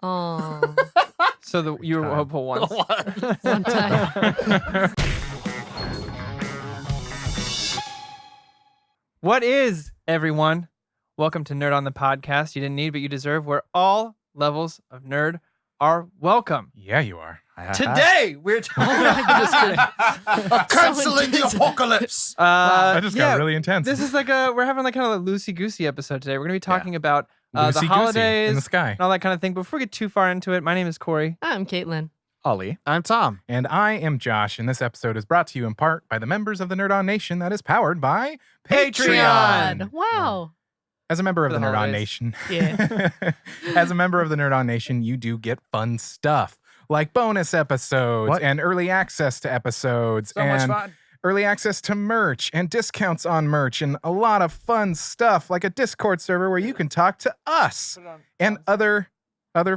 Oh, So you were hopeful once. one time. What is, everyone? Welcome to Nerd on the Podcast. You didn't need, but you deserve, where all levels of nerd are welcome. Yeah, you are. Today, we're talking Canceling the apocalypse. That just got really intense. This is we're having kind of a loosey-goosey episode today. We're going to be talking about the Loosey-goosey holidays in the sky. and all that kind of thing. But before we get too far into it, my name is Corey. I'm Caitlin. Ollie. I'm Tom. And I am Josh, and this episode is brought to you in part by the members of the Nerd On Nation that is powered by Patreon. Wow. As a member of For the the Nerd On holidays. Nation, Yeah. as a member of the Nerd On Nation, you do get fun stuff like bonus episodes and early access to episodes and early access to merch and discounts on merch and a lot of fun stuff like a Discord server where you can talk to us and other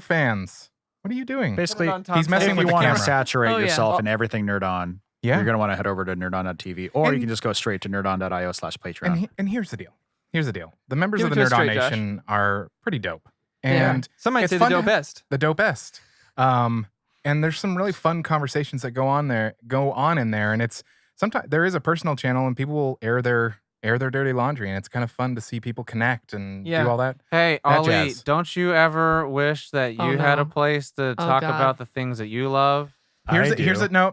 fans. What are you doing? Basically, Put it on Tom's he's messing if with you the want camera. to saturate Oh, yeah. yourself in everything Nerd On, Yeah. you're going to want to head over to nerdon.tv, or And- you can just go straight to nerdon.io/Patreon. And here's the deal. Here's the deal. The members Give of it the to us Nerd On straight, Josh. Nation are pretty dope. Yeah. And Some might it's say the fun dope to- best. the dopest. And there's some really fun conversations that go on in there. And it's sometimes there is a personal channel and people will air their dirty laundry, and it's kind of fun to see people connect and Yeah. do all that. Hey, That Ollie, jazz. don't you ever wish that you Oh, had a no. place to Oh, talk God. about the things that you love? Here's I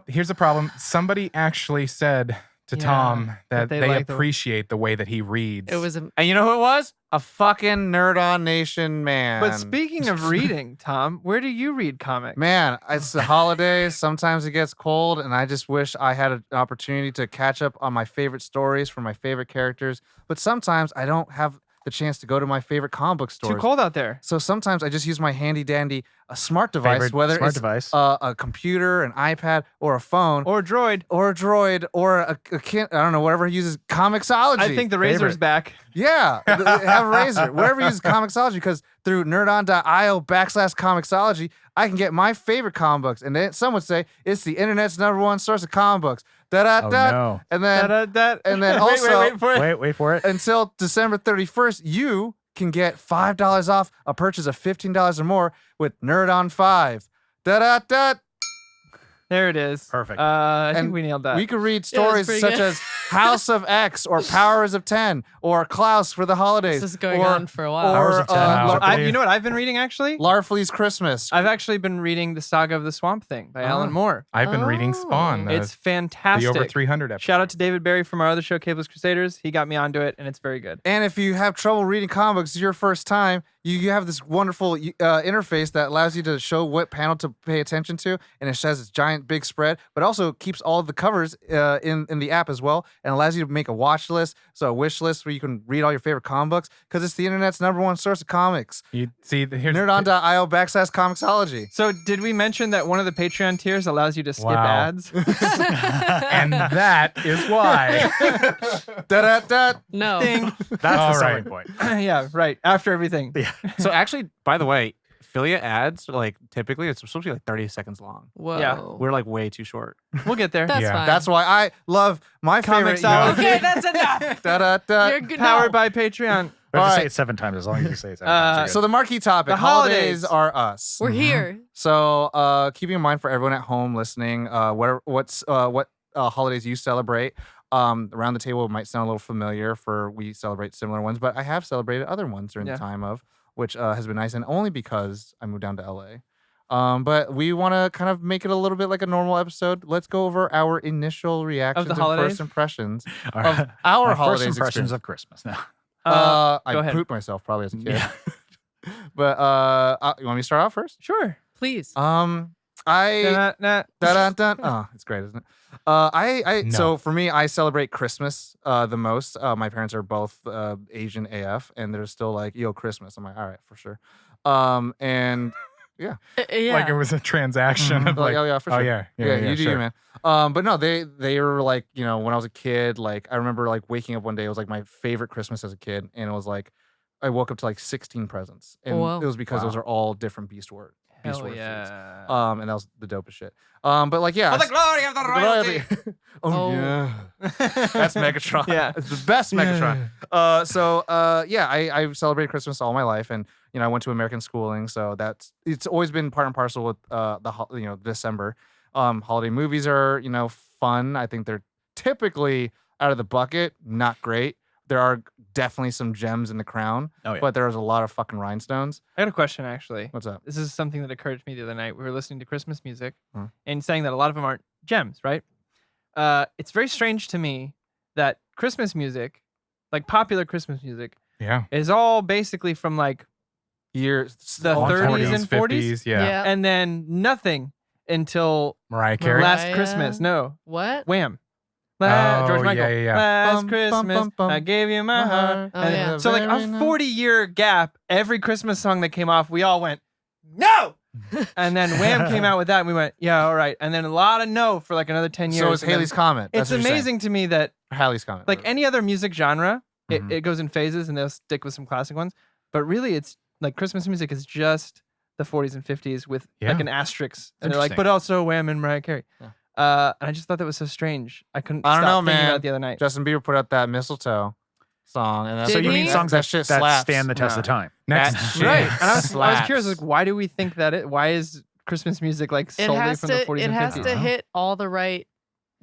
here's a problem. Somebody actually said to Yeah, Tom that that they they like the- appreciate the way that he reads. It was a And you know who it was? A fucking Nerd On Nation man. But speaking of reading, Tom, where do you read comics? Man, it's the holidays. Sometimes it gets cold, and I just wish I had an opportunity to catch up on my favorite stories from my favorite characters. But sometimes I don't have the chance to go to my favorite comic book Too stores. cold out there. So sometimes I just use my handy dandy smart device, Favorite whether smart it's device. a computer, an iPad, or a phone, Or droid. or a droid, or a kid, I don't know, whatever uses Comixology. I think the Razor's Favorite. back. Yeah, have a razor. Whatever uses Comixology, because through nerdon.io/Comixology, I can get my favorite comic books. And then some would say it's the internet's #1 source of comic books. Oh, Da-da-da. no. And then and then wait, also- wait for it. Wait for it. until December 31st, you can get $5 off a purchase of $15 or more with Nerd on 5. Da-da-da. There it is. Perfect. I think And we nailed that. We could read Yeah, that's stories pretty such good. as House of X or Powers of 10 or Klaus for the holidays. this is going or, on for a while. Powers Or of 10. Wow. You know what I've been reading actually? Larfleeze Christmas. I've actually been reading The Saga of the Swamp Thing by Alan Moore. I've been reading Spawn. It's The fantastic. over 300 episodes. Shout out to David Barry from our other show, Cables Crusaders. He got me onto it, and it's very good. And if you have trouble reading comics, your first time, you have this wonderful interface that allows you to show what panel to pay attention to, and it has this giant big spread, but also keeps all of the covers in the app as well, and allows you to make a watch list, so a wish list where you can read all your favorite comic books, because it's the internet's #1 source of comics. You see, here's Nerdon.io/Comixology. So, did we mention that one of the Patreon tiers allows you to skip Wow. ads? and that is why. Da-da-da. No. Ding. That's All the selling right. point. Yeah, right. After everything. So actually, by the way, affiliate ads, like typically it's supposed to be like 30 seconds long. Whoa. Yeah, We're like way too short. We'll get there. That's Yeah. fine. That's why I love my favorite. Comixology. Okay, that's enough. Da-da-da. You're good Powered now. by Patreon. We have to All say right. it 7 times as long as you say it 7 times. So the marquee topic, The holidays. are us. We're here. So keeping in mind for everyone at home listening, what holidays you celebrate. Around the table might sound a little familiar for we celebrate similar ones, but I have celebrated other ones during Yeah. the time of, which has been nice, and only because I moved down to LA. But we want to kind of make it a little bit like a normal episode. Let's go over our initial reactions and holidays? first impressions Our- of our my holidays first impressions experience. of Christmas. No. I go ahead. pooped myself probably as a kid. Yeah. But you want me to start off first? Sure. Please. I Dun-dun-dun. Oh, it's great, isn't it? So for me, I celebrate Christmas the most. My parents are both Asian AF, and they're still like, "Yo, Christmas." I'm like, "All right, for sure." And Yeah. Like it was a transaction of like, like, "Oh yeah, for sure." oh yeah, You do sure. you, man. But no, they were like, you know, when I was a kid, like I remember like waking up one day, it was like my favorite Christmas as a kid, and it was like I woke up to like 16 presents, and Whoa. it was because those are all different Beast Wars. Hell foods. yeah. And that was the dopest shit. But like, yeah. For the glory of the royalty. Oh, yeah. That's Megatron. Yeah. It's the best Megatron. Yeah, I celebrated Christmas all my life. And, I went to American schooling, so it's always been part and parcel with December. Holiday movies are fun. I think they're typically out of the bucket, not great. There are definitely some gems in The Crown, Oh, yeah. but there's a lot of fucking rhinestones. I got a question actually. What's up? This is something that occurred to me the other night. We were listening to Christmas music Huh. and saying that a lot of them aren't gems, right? It's very strange to me that Christmas music, like popular Christmas music, Yeah. is all basically from like Years the long time 30s ago. and 40s? Yeah. and then nothing until Mariah Carey. last Mariah? Christmas. No, What? Wham. Oh, George yeah, Michael. yeah, yeah. Last Bum, bum, Christmas, bum, bum. I gave you my heart. Oh, And yeah. so like a Very nice. 40-year gap, every Christmas song that came off, we all went, no! And then Wham came out with that, and we went, yeah, all right. And then a lot of no for like another 10 years. So it's and then- Haley's Comet. That's It's what you're saying. amazing to me that Halley's Comet. like any other music genre, Mhm. it goes in phases and they'll stick with some classic ones. But really, it's like Christmas music is just the 40s and 50s with like Yeah. an asterisk. And they're like, Interesting. but also Wham and Mariah Carey. Yeah. And I just thought that was so strange. I couldn't I don't stop know, thinking man. about it the other night. Justin Bieber put out that Mistletoe song, and that's Did So you mean he? songs that that, shit that slaps. stand the test of time? Next. That shit Right. And I was slaps. curious, like, why do we think that why is Christmas music like It solely has from the 40s to. It and has 50s? to hit all the right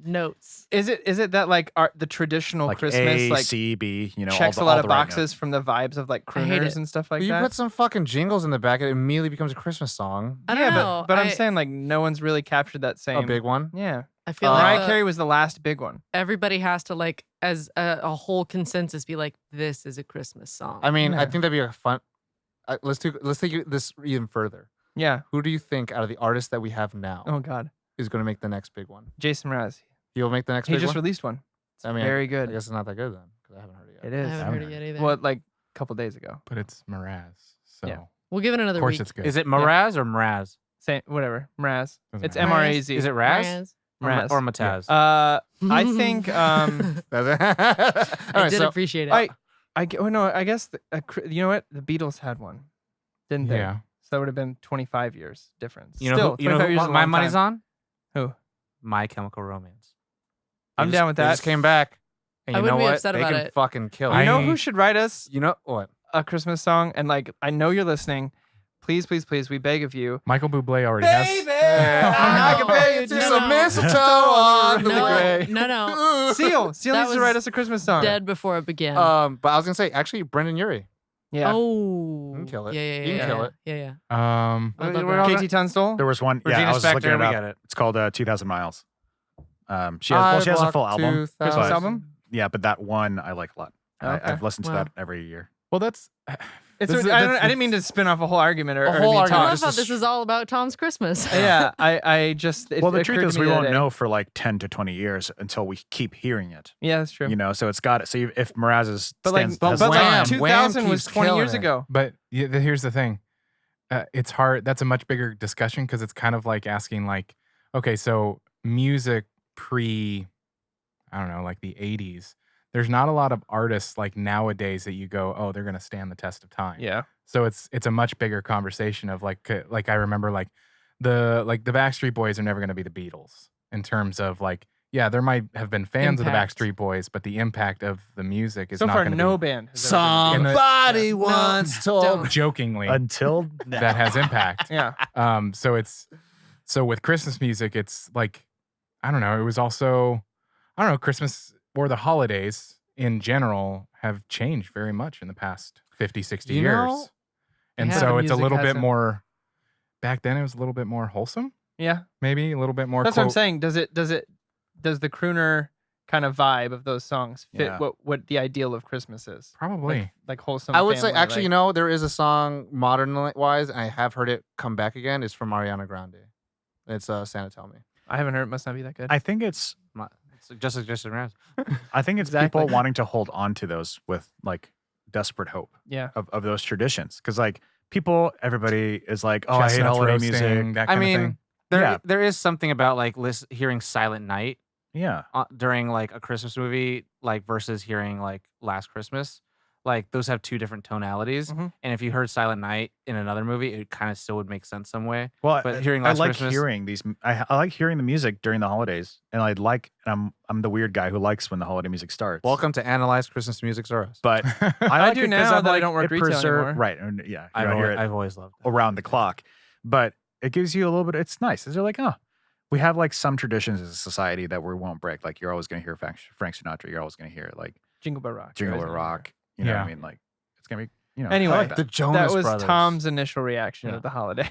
notes. Is it that like the traditional Like Christmas A, like C, B, checks all a lot the of right boxes notes. from the vibes of like I hate crooners it. and stuff like you that? put some fucking jingles in the back, it immediately becomes a Christmas song. I don't yeah, know. but I'm saying like no one's really captured that same A big one. Yeah. I feel Mariah like Carey was the last big one. everybody has to like, as a whole consensus, be like, this is a Christmas song. I mean, I Yeah. think that'd be a fun. Let's take this even further. Yeah. Who do you think out of the artists that we have now Oh God. is going to make the next big one? Jason Mraz. He'll make the next He big just one. released one. It's I mean, very I good. guess it's not that good then, because I haven't heard it yet. It I is. haven't heard it yet either. Well, like a couple days ago. But it's Mraz. So Yeah. We'll give it of another course week. it's good. Is it Mraz or Mraz? Same, whatever. Mraz. Doesn't It's matter. M-R-A-Z. Is it Raz? Mraz. Or Mataz? I think That's it. All I right, did so appreciate it. I guess you know what? The Beatles had one, didn't they? Yeah. So that would have been 25 years difference. you know, Still, who, you know 25 who years is a my long money's time. on? Who? My Chemical Romance. I'm down with They that. just came back, and I you know wouldn't be what? upset They about can it. fucking kill You it. know I- who should write us You know what? a Christmas song? And like, I know you're listening. Please, please, please, we beg of you. Michael Bublé already has. I can pay you No, to no. mistletoe on the no, gray. no. Seal That needs to was write us a Christmas song. Dead before it began. But I was gonna say, actually, Brendan Urie. Yeah. Oh. You can kill it. Yeah, yeah, yeah. You can yeah, kill yeah. it. Yeah, yeah. Um, I'd love We're that. all KT Tunstall. There was one. Regina yeah, I was just looking Spektor, it we up. get it. It's called 2,000 Miles. She has a full album. Christmas but- album. Yeah, but that one I like a lot. Okay. I've listened to Wow. that every year. well, that's. It's This is- I that's- didn't mean to spin off a whole argument or A or whole me I argument. talk. love Just how a this is all about Tom's Christmas. Yeah, I just. It Well, the occurred truth to is, me we the other won't day. know for like 10 to 20 years until we keep hearing it. Yeah, that's true. You know, so it's got it. So if Mraz is But like, stands, but has like Wham! 2000 was keeps 20 killing years it. ago. But here's the thing. It's hard. That's a much bigger discussion because it's kind of like asking, like, okay, so music pre, I don't know, like the 80s. There's not a lot of artists like nowadays that you go, oh, they're gonna stand the test of time. Yeah. So it's a much bigger conversation of like I remember like the Backstreet Boys are never gonna be the Beatles in terms of like, yeah, there might have been fans of the Impact. Backstreet Boys, but the impact of the music is So not far, gonna no be band. Has ever been the- Somebody Yeah. once No, told don't. jokingly until now. that has impact. Yeah. So with Christmas music, it's like, I don't know, it was also, I don't know, Christmas or the holidays in general have changed very much in the past 50, 60 You years. know- And Yeah, so the it's a music little bit hasn't- more, back then it was a little bit more wholesome, Yeah. maybe a little bit more. That's what I'm quote- saying. Does the crooner kind of vibe of those songs fit Yeah. what the ideal of Christmas is? Probably. Like wholesome. I would say, family, actually, like- there is a song modern wise, and I have heard it come back again. It's from Ariana Grande. It's Santa Tell Me. I haven't heard. It must not be that good. I think it's It's just like Justin Rams. Exactly. people wanting to hold on to those with like desperate hope yeah. of those traditions because like everybody is like, oh, I hate Chestnuts holiday roasting, music. that I kind of mean, thing. Yeah. there is something about like hearing Silent Night Yeah, during like a Christmas movie, like versus hearing like Last Christmas. like those have two different tonalities. Mhm. And if you heard Silent Night in another movie, it kind of still would make sense some way. Well, But hearing I Last like Christmas- hearing these. I like hearing the music during the holidays, and I'm the weird guy who likes when the holiday music starts. Welcome to Analyze Christmas Music Are Us. But I like do it 'cause now I'm that I like, don't work it retail preserve- anymore. Right? And yeah, you I've don't hear always, it I've always loved that. around the clock, but it gives you a little bit. It's nice. They're like, oh, we have like some traditions as a society that we won't break. Like you're always going to hear Frank Sinatra. You're always going to hear like Jingle Bell Rock. Jingle Always Bell gonna Rock. You know what Yeah. I mean? Like it's gonna be. I Anyway, like that. The Jonas That was Brothers. Tom's initial reaction Yeah. at the holiday.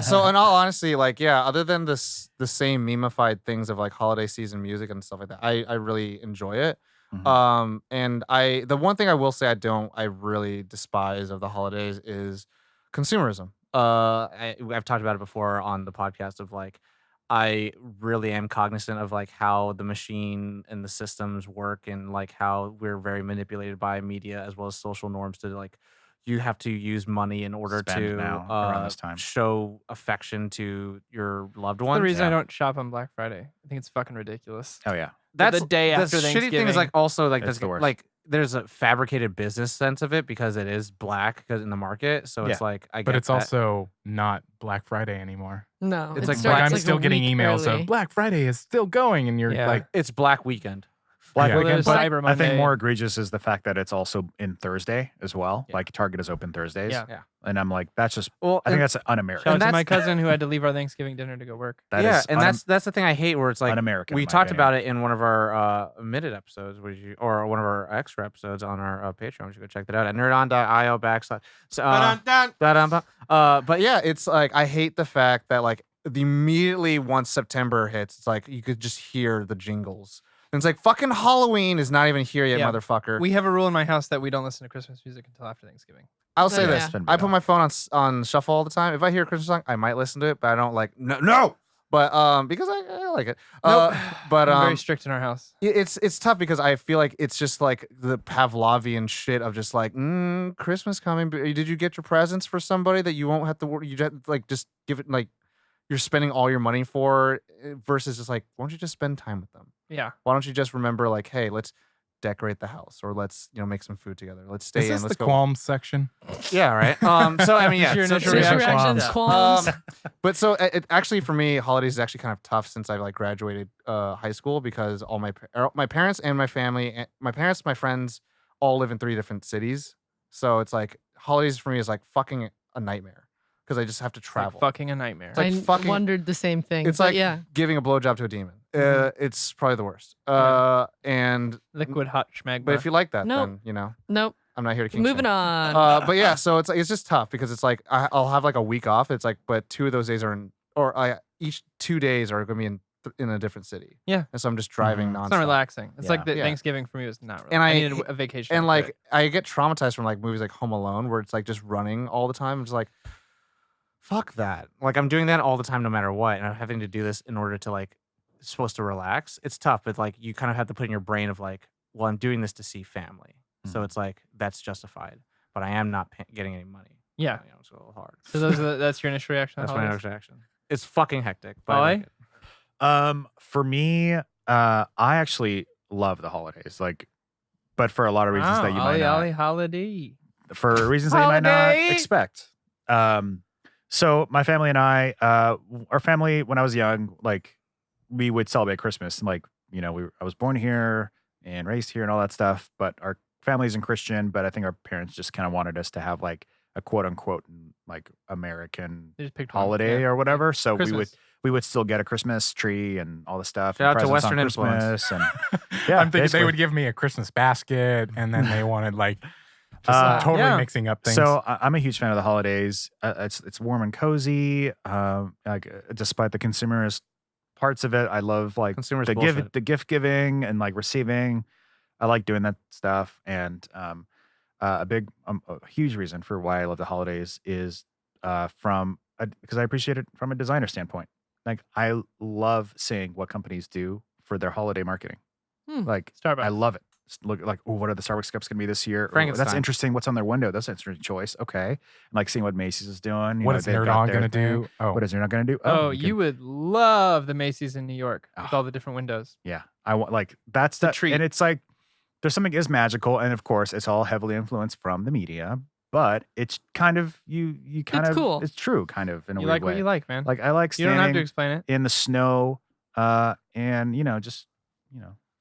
So in all honesty, like other than the same memeified things of like holiday season music and stuff like that, I really enjoy it. Mhm. And the one thing I will say I really despise of the holidays is consumerism. I've talked about it before on the podcast of like I really am cognizant of like how the machine and the systems work and like how we're very manipulated by media as well as social norms to like you have to use money in order Spend to now, around this time. show affection to your loved That's ones. the reason I Yeah. don't shop on Black Friday. I think it's fucking ridiculous. Oh yeah. That's the day after shitty thing Thanksgiving. is like also like It's that's the worst. like there's a fabricated business sense of it because it is black because in the market. So it's Yeah. like I get But it's that. also not Black Friday anymore. No, It's it like starts Black- I'm like a still getting week emails early. of Black Friday is still going, and you're Yeah. like, it's Black Weekend. Black Yeah. Well, Weekend. there's But Cyber I think Monday. more egregious is the fact that it's also in Thursday as well. Yeah. Like Target is open Thursdays. Yeah. And I'm like, that's just. Well, I think that's un-American. Shout out to that's- my cousin who had to leave our Thanksgiving dinner to go work. That yeah, is and that's the thing I hate where it's like un-American. we in my talked opinion. about it in one of our omitted episodes, or one of our extra episodes on our Patreon. You should go check that out at nerdon.io / but yeah, it's like I hate the fact that like immediately once September hits, it's like you could just hear the jingles. And it's like fucking Halloween is not even here yet, Yeah. motherfucker. We have a rule in my house that we don't listen to Christmas music until after Thanksgiving. I'll say Yeah. this: Shouldn't be I put done. my phone on shuffle all the time. If I hear a Christmas song, I might listen to it, but I don't like no. But because I like it. But I'm very strict in our house. it's tough because I feel like it's just like the Pavlovian shit of just like Christmas coming. But did you get your presents for somebody that you won't have to worry? You just like just give it like you're spending all your money for versus just like why don't you just spend time with them? Yeah. Why don't you just remember like hey let's decorate the house or let's make some food together. Let's stay is in. this Let's the go. qualms section? Yeah, right. So I mean, yeah. Your so- initial so- Initial reaction? reactions, Yeah. qualms. But so it actually for me, holidays is actually kind of tough since I like graduated high school because all my parents and my family, my parents, my friends, all live in 3 different cities. So it's like holidays for me is like fucking a nightmare because I just have to It's like travel. fucking a nightmare. like I fucking- wondered the same thing. It's but like yeah, giving a blowjob to a demon. Mhm. It's probably the worst. Yeah. And Liquid hot schmagma. but if you like that, Nope. then nope. I'm not here to kink Moving shame. on. But yeah, so it's just tough because it's like I'll have like a week off. It's like, but 2 of those days are in, each 2 days are going to be in a different city. Yeah. and so I'm just driving Mhm. nonstop. it's not relaxing. It's like Yeah. the Yeah. Thanksgiving for me was not. And I I- needed a vacation. And after like it. I get traumatized from like movies like Home Alone, where it's like just running all the time. It's like, fuck that. Like I'm doing that all the time, no matter what, and I'm having to do this in order to like supposed to relax. It's tough, but like you kind of have to put in your brain of like, well, I'm doing this to see family, so Mhm. it's like that's justified. But I am not getting any money. Yeah. It's a little hard. So that's your initial reaction. to That's my holidays? initial reaction. It's fucking hectic. But I Ollie? like it. For me, I actually love the holidays. Like, but for a lot of reasons that you might not. Ollie holiday. For reasons that you might not Holiday. expect. So my family and I, our family when I was young, like we would celebrate Christmas. And like, I was born here and raised here and all that stuff, but our family isn't Christian, but I think our parents just kind of wanted us to have like a quote unquote like American They just picked one. holiday Yeah. or whatever. So Christmas. we would still get a Christmas tree and all the stuff. Shout and out to presents on Western influence. Christmas and yeah, I'm thinking basically. they would give me a Christmas basket, and then they wanted like just totally yeah. mixing up things. So I'm a huge fan of the holidays. It's warm and cozy. Despite the consumerist parts of it, I love like Consumers the bullshit. gift giving and like receiving. I like doing that stuff. And a huge reason for why I love the holidays is because I appreciate it from a designer standpoint. Like I love seeing what companies do for their holiday marketing. Like Starbucks. I love it. Look like, what are the Starbucks cups going to be this year? Ooh, that's Frankenstein. interesting. What's on their window? That's an interesting choice. Okay. And like seeing what Macy's is doing. what is they've Nerd got On their gonna thing. do? Oh, What is Nerd going to do? Oh, we you can- would love the Macy's in New York with Oh. all the different windows. Yeah. I want like that's a the treat. And it's like there's something is magical, and of course, it's all heavily influenced from the media. But it's kind of you kind It's of cool. it's true, kind of in a You weird like way. what you like, man. Like I like You don't have to standing explain it. in the snow, and just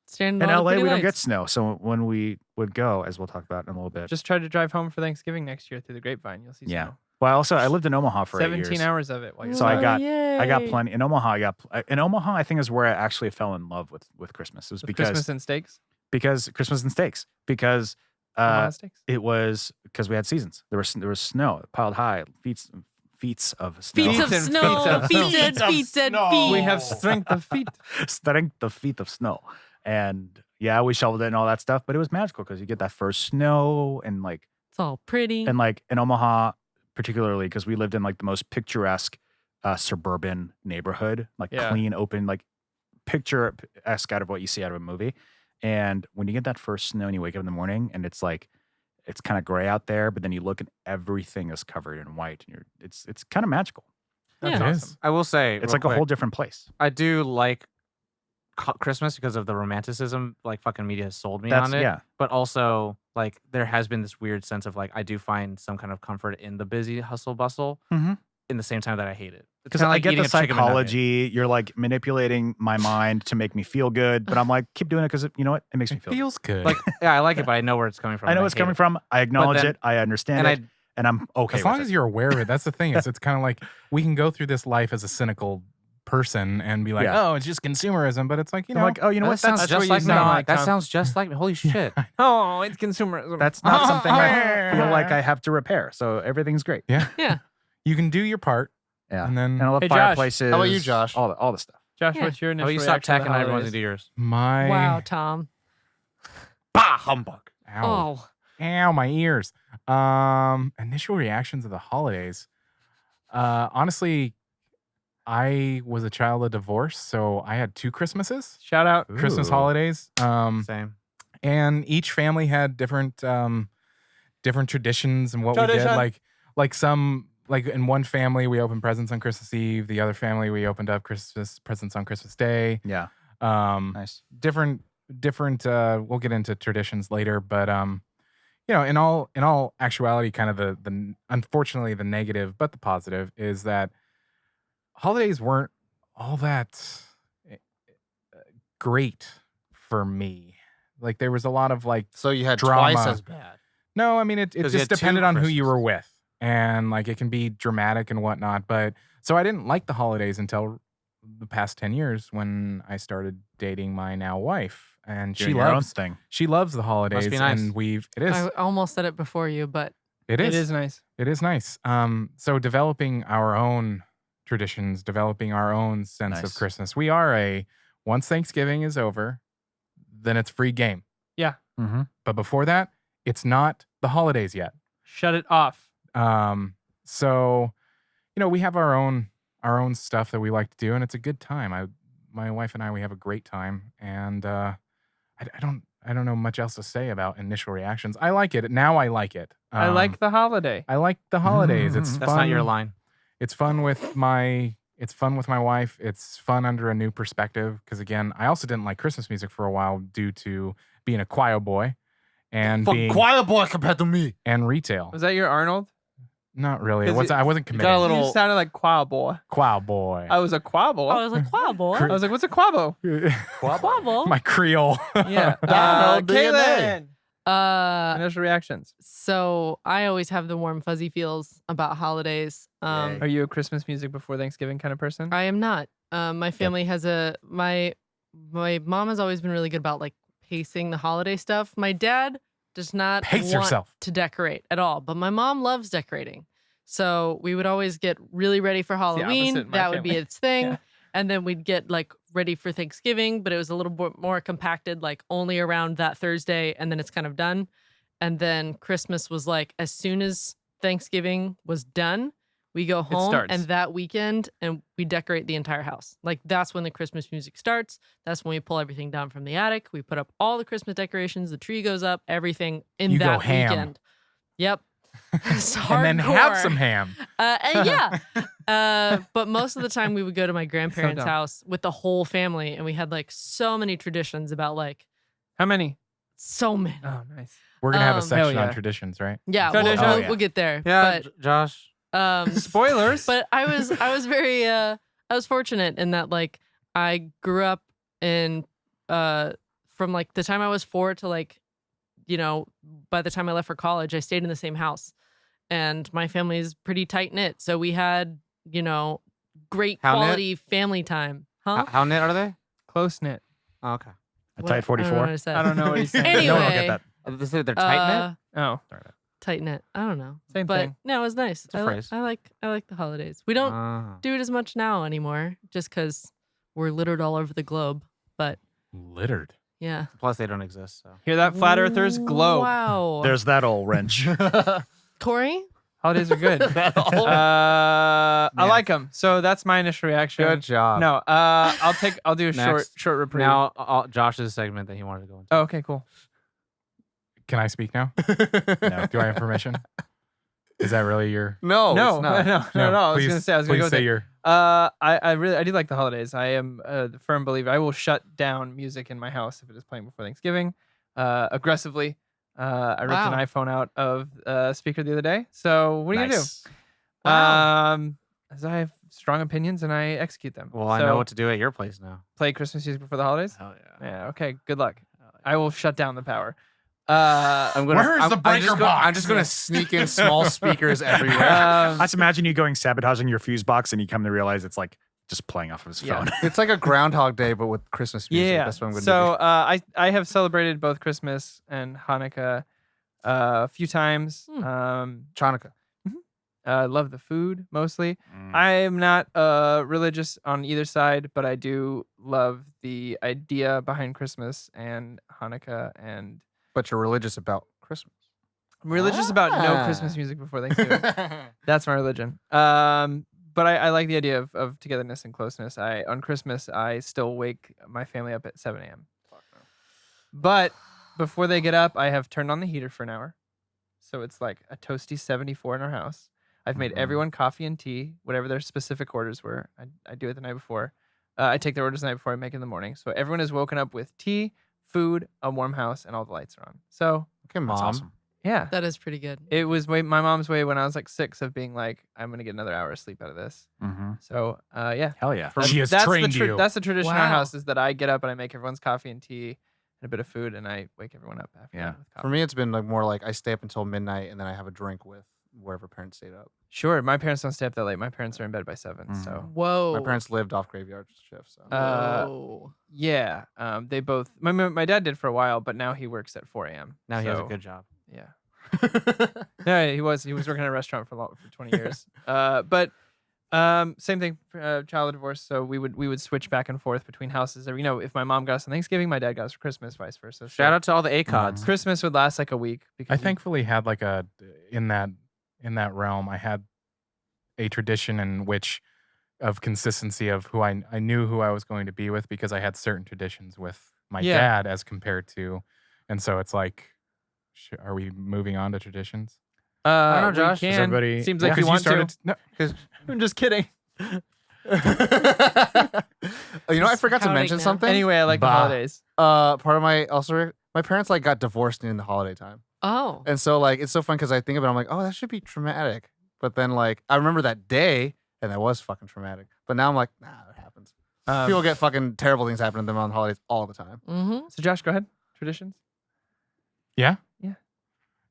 Standing in on all the LA we pretty don't get lights. snow, so when we would go, as we'll talk about in a little bit. Just try to drive home for Thanksgiving next year through the grapevine. You'll see Yeah. snow. Well, I lived in Omaha for 8 years. 17 hours of it while you're So I driving. got plenty in Omaha. In Omaha, I think is where I actually fell in love with Christmas. It was With because Christmas and steaks. Christmas and steaks because Omaha steaks. it was because we had seasons. There was snow piled high, feet of snow. Feet of and snow. feet of Feet snow. and feet and feet. We have strength of feet. Strength the feet of snow. And yeah, we shoveled it and all that stuff, but it was magical because you get that first snow and like It's all pretty. in Omaha, particularly because we lived in like the most picturesque suburban neighborhood, like Yeah. clean, open, like picturesque out of what you see out of a movie. And when you get that first snow and you wake up in the morning and it's like it's kind of gray out there, but then you look and everything is covered in white, and it's kind of magical. That's Yeah. It awesome. is. I will say, It's real like a quick, whole different place. I do like Christmas because of the romanticism. Like fucking media has sold me That's on it. yeah. But also, like there has been this weird sense of like I do find some kind of comfort in the busy hustle bustle. Mhm. In the same time that I hate it. It's Because kinda I like get eating the a chicken McNugget. psychology. You're like manipulating my mind to make me feel good, but I'm like, keep doing it because you know what? It makes me It feel good. feels good. Like, yeah, I like it, but I know where it's coming from. I know and it's hate coming it. from. I acknowledge then- it. I understand And it, and I'm okay as long with as it. you're aware of it, that's the thing. It's kind of like we can go through this life as a cynical person and be like, Yeah. oh, it's just consumerism. But it's like, you I'm know, like, oh, you know That what? sounds That's just what you like me. sound like, That Tom. sounds just like me. Holy shit. Oh, it's consumerism. That's not something I feel like I have to repair. So everything's great. yeah, Yeah. you can do your part, Yeah. and then And I love Hey, Josh, fireplaces. how about you, Josh? All the stuff. Josh, Yeah. what's your How initial about you stop reaction to the tacking on everyone holidays? to do yours? my Wow, Tom. Bah, humbug. ow, Oh. ow, my ears. Initial reactions of the holidays. Honestly, I was a child of divorce, so I had 2 Christmases, Shout out. Christmas Ooh. holidays. Same. And each family had different traditions and what we did. Tradition. Like some, like in one family we opened presents on Christmas Eve. The other family we opened up Christmas presents on Christmas Day. Yeah. Nice. Different. We'll get into traditions later, but in all actuality, kind of the unfortunately the negative, but the positive is that holidays weren't all that great for me. Like there was a lot of like So you had Drama. twice as bad. no, I mean it 'Cause you just had 2 depended on who you were Christmases. with, and like it can be dramatic and whatnot. But so I didn't like the holidays until the past 10 years when I started dating my now wife, and Doing your own loves thing. she loves the holidays, nice. and it is I almost said it before you, but it It is is nice. it is nice. So developing our own traditions, developing our own sense Nice. of Christmas. We are once Thanksgiving is over, then it's free game. Mm-hmm. But before that, it's not the holidays yet. Shut it off. So, we have our own stuff that we like to do, and it's a good time. My wife and I, we have a great time, and I don't know much else to say about initial reactions. I like it now. I like it. I like the holiday. I like the holidays. It's That's fun. not your line. It's fun with my wife. It's fun under a new perspective because again, I also didn't like Christmas music for a while due to being a choir boy and being choir boy compared to me. and retail. Was that your Arnold? Not really. Is it- I wasn't got committed. a little- You sounded like choir boy. choir boy. I was a choir boy. I was like, wow, boy. I was like, what's a quabo? Quabble. my Creole. Yeah. Donald DNA. Kaylin. Initial reactions. So I always have the warm fuzzy feels about holidays. Are you a Christmas music before Thanksgiving kind of person? I am not. My family has my mom has always been really good about like pacing the holiday stuff. My dad does not Pace want yourself. to decorate at all, but my mom loves decorating. So we would always get really ready for Halloween. opposite in my That would be family. its thing. Yeah. And then we'd get like ready for Thanksgiving, but it was a little bit more compacted, like only around that Thursday, and then it's kind of done. And then Christmas was like as soon as Thanksgiving was done, we go home starts. and that weekend and we decorate the entire house. Like that's when the Christmas music starts. That's when we pull everything down from the attic. We put up all the Christmas decorations, the tree goes up, everything in You go that ham. weekend. Yep. It's and then have hardcore. some ham. And yeah. But most of the time we would go to my grandparents' dumb. house with the whole family and we had like so many traditions about like How many? So many. Oh, nice. We're gonna have a Hell section on yeah. traditions, right? Yeah, Tradition. we'll, Oh, we'll, yeah. we'll get there. Yeah, Josh. But Spoilers. but I was very I was fortunate in that like I grew up in from like the time I was 4 to like, you know, by the time I left for college, I stayed in the same house. And my family is pretty tight knit. So we had, you know, great How knit? quality family time. Huh? How knit are they? Close knit. Oh, okay. A What? tight I don't know 44. what I said. I don't know what he's saying. Anyway, No one will get that. They say they're tight knit. Oh, tight knit. I don't know. Same but thing. no, it was nice. It's a phrase. I like the holidays. We don't do it as much now anymore, just because we're littered all over the globe. But Littered. yeah. Plus, they don't exist. So. hear that, flat earthers? Globe. Wow. There's that old wrench. Corey. Holidays are good. I like them. So that's my initial reaction. Good job. No, I'll do a Next. short reprieve. Now, Josh's segment that he wanted to go into. Oh, okay, cool. Can I speak now? No. Do I have permission? Is that really your? No, No, it's no, not. no. I was please- gonna say I was gonna please go with say it. your. I do like the holidays. I am a firm believer. I will shut down music in my house if it is playing before Thanksgiving, aggressively. I ripped Wow. an iPhone out of speaker the other day. So what are you gonna Nice. do? Wow. As I have strong opinions and I execute them. Well, I So, know what to do at your place now. play Christmas music before the holidays. Hell yeah. Yeah. Okay. Good luck. I will shut down the power. I'm gonna. Where's the breaker I'm box? just gonna sneak in small speakers everywhere. um, I just imagine you going sabotaging your fuse box and you come to realize it's like just playing off of his Yeah. phone. It's like a Groundhog Day, but with Christmas music. yeah. That's what I'm gonna So do. I have celebrated both Christmas and Hanukkah a few times. Hmm. Chanukah. Love the food mostly. Mm. I am not religious on either side, but I do love the idea behind Christmas and Hanukkah, and But you're religious about Christmas. I'm religious about no Ah. Christmas music before Thanksgiving. That's my religion. But I like the idea of togetherness and closeness. On Christmas I still wake my family up at 7 a.m. But before they get up, I have turned on the heater for an hour, so it's like a toasty 74 in our house. I've made Mhm. everyone coffee and tea, whatever their specific orders were. I do it the night before. I take their orders the night before. I make it in the morning. So everyone is woken up with tea, food, a warm house, and all the lights are on. So Okay, mom. That's awesome. yeah, That is pretty good. it was my mom's way when I was like 6 of being like, I'm gonna get another hour of sleep out of this. Mm-hmm. So yeah, Hell yeah. She has that's trained the you. That's the tradition in our Wow. house is that I get up and I make everyone's coffee and tea and a bit of food, and I wake everyone up after. Yeah. that with For coffee. me, it's been like more like I stay up until midnight and then I have a drink with wherever parents stayed up. Sure, my parents don't stay up that late. My parents are in bed by 7. So Whoa. My parents lived off graveyard shifts. So. Whoa. yeah, they both. My dad did for a while, but now he works at 4 a.m. now he has a so, good job. Yeah. No, he was working in a restaurant for 20 years. But same thing. Child divorce. So we would switch back and forth between houses. You know, if my mom got us on Thanksgiving, my dad got us for Christmas, vice versa. So Shout out to all the ACODs. Christmas would last like a week because I thankfully had like in that realm. I had a tradition in which of consistency of who I knew who I was going to be with because I had certain traditions with my Yeah. dad as compared to, and so it's like, are we moving on to traditions? I don't know, we Josh. Is can. everybody- Seems like Yeah. you 'Cause want started. to. No, I'm just kidding. You know, I forgot to Counting mention now. something. Anyway, I like the Bah. holidays. Part of my parents like got divorced in the holiday time, Oh. and so like it's so fun because I think of it, I'm like, oh, that should be traumatic. But then like I remember that day, and that was fucking traumatic. But now I'm like, nah, it happens. People get fucking terrible things happen to them on holidays all the time. Mm-hmm. So Josh, go ahead. Traditions. yeah, Yeah.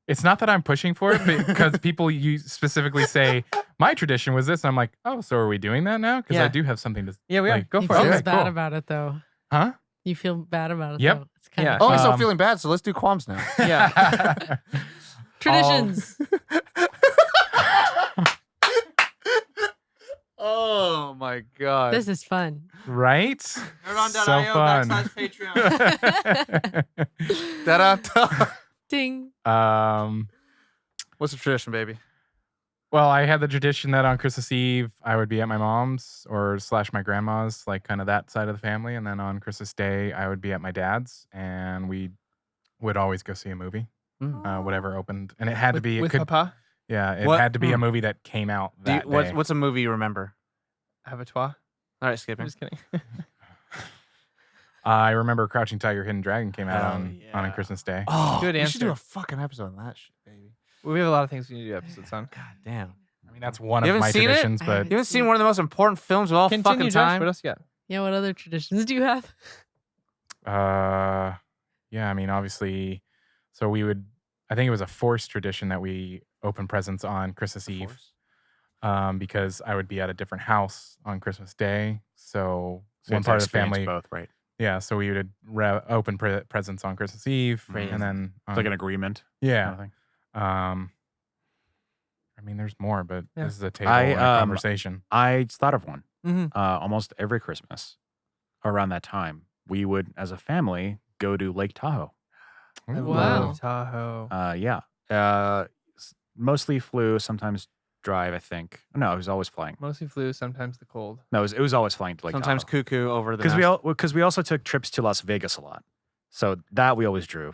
It's not that I'm pushing for it because people specifically say my tradition was this. And I'm like, oh, so are we doing that now? Because Yeah. I do have something to. Yeah, we are. Like, Go You for feel it. Okay, bad cool. about it though. Huh? You feel bad about it Yep. though. It's kind Yeah. of Oh, so Um, feeling bad. So let's do qualms now. Yeah. traditions. Oh my god. This is fun. Right? So fun. Da-da-da. Ding. What's the tradition, baby? Well, I had the tradition that on Christmas Eve I would be at my mom's or / my grandma's, like kind of that side of the family, and then on Christmas Day I would be at my dad's, and we would always go see a movie, whatever opened, and it had to be. with It could, Papa. yeah, it What- had to be a movie that came out that day. What's a movie you remember? Avatar. All right, I'm skipping. just kidding. I remember Crouching Tiger, Hidden Dragon came out Hell on yeah. Christmas Day. Oh, Good we should do answer. a fucking episode on that shit, baby. We have a lot of things we need to do episodes on. God damn. I mean, that's one You of haven't my seen it? traditions, I but haven't You haven't seen one of the most important films of all Continue, fucking Josh. time? What else you got? Yeah, what other traditions do you have? yeah, I mean, obviously, so we would, I think it was a forced tradition that we open presents on Christmas Eve, because I would be at a different house on Christmas Day. So So one it's part of the experience family, both, right? yeah, so we would open presents on Christmas Eve, Crazy. and then It's like an agreement. yeah. kind of thing. I mean, there's more, but Yeah. this is a table I, and a um, conversation. I thought of one. Mm-hmm. Almost every Christmas around that time, we would, as a family, go to Lake Tahoe. I Ooh. Wow. love Tahoe. Yeah. Mostly flew, sometimes drive, I think. No, it was always flying. Mostly flu, sometimes the cold. No, it was always flying to Lake Sometimes Tahoe. cuckoo over the Because we also took trips to Las Vegas a lot. So that we always drove.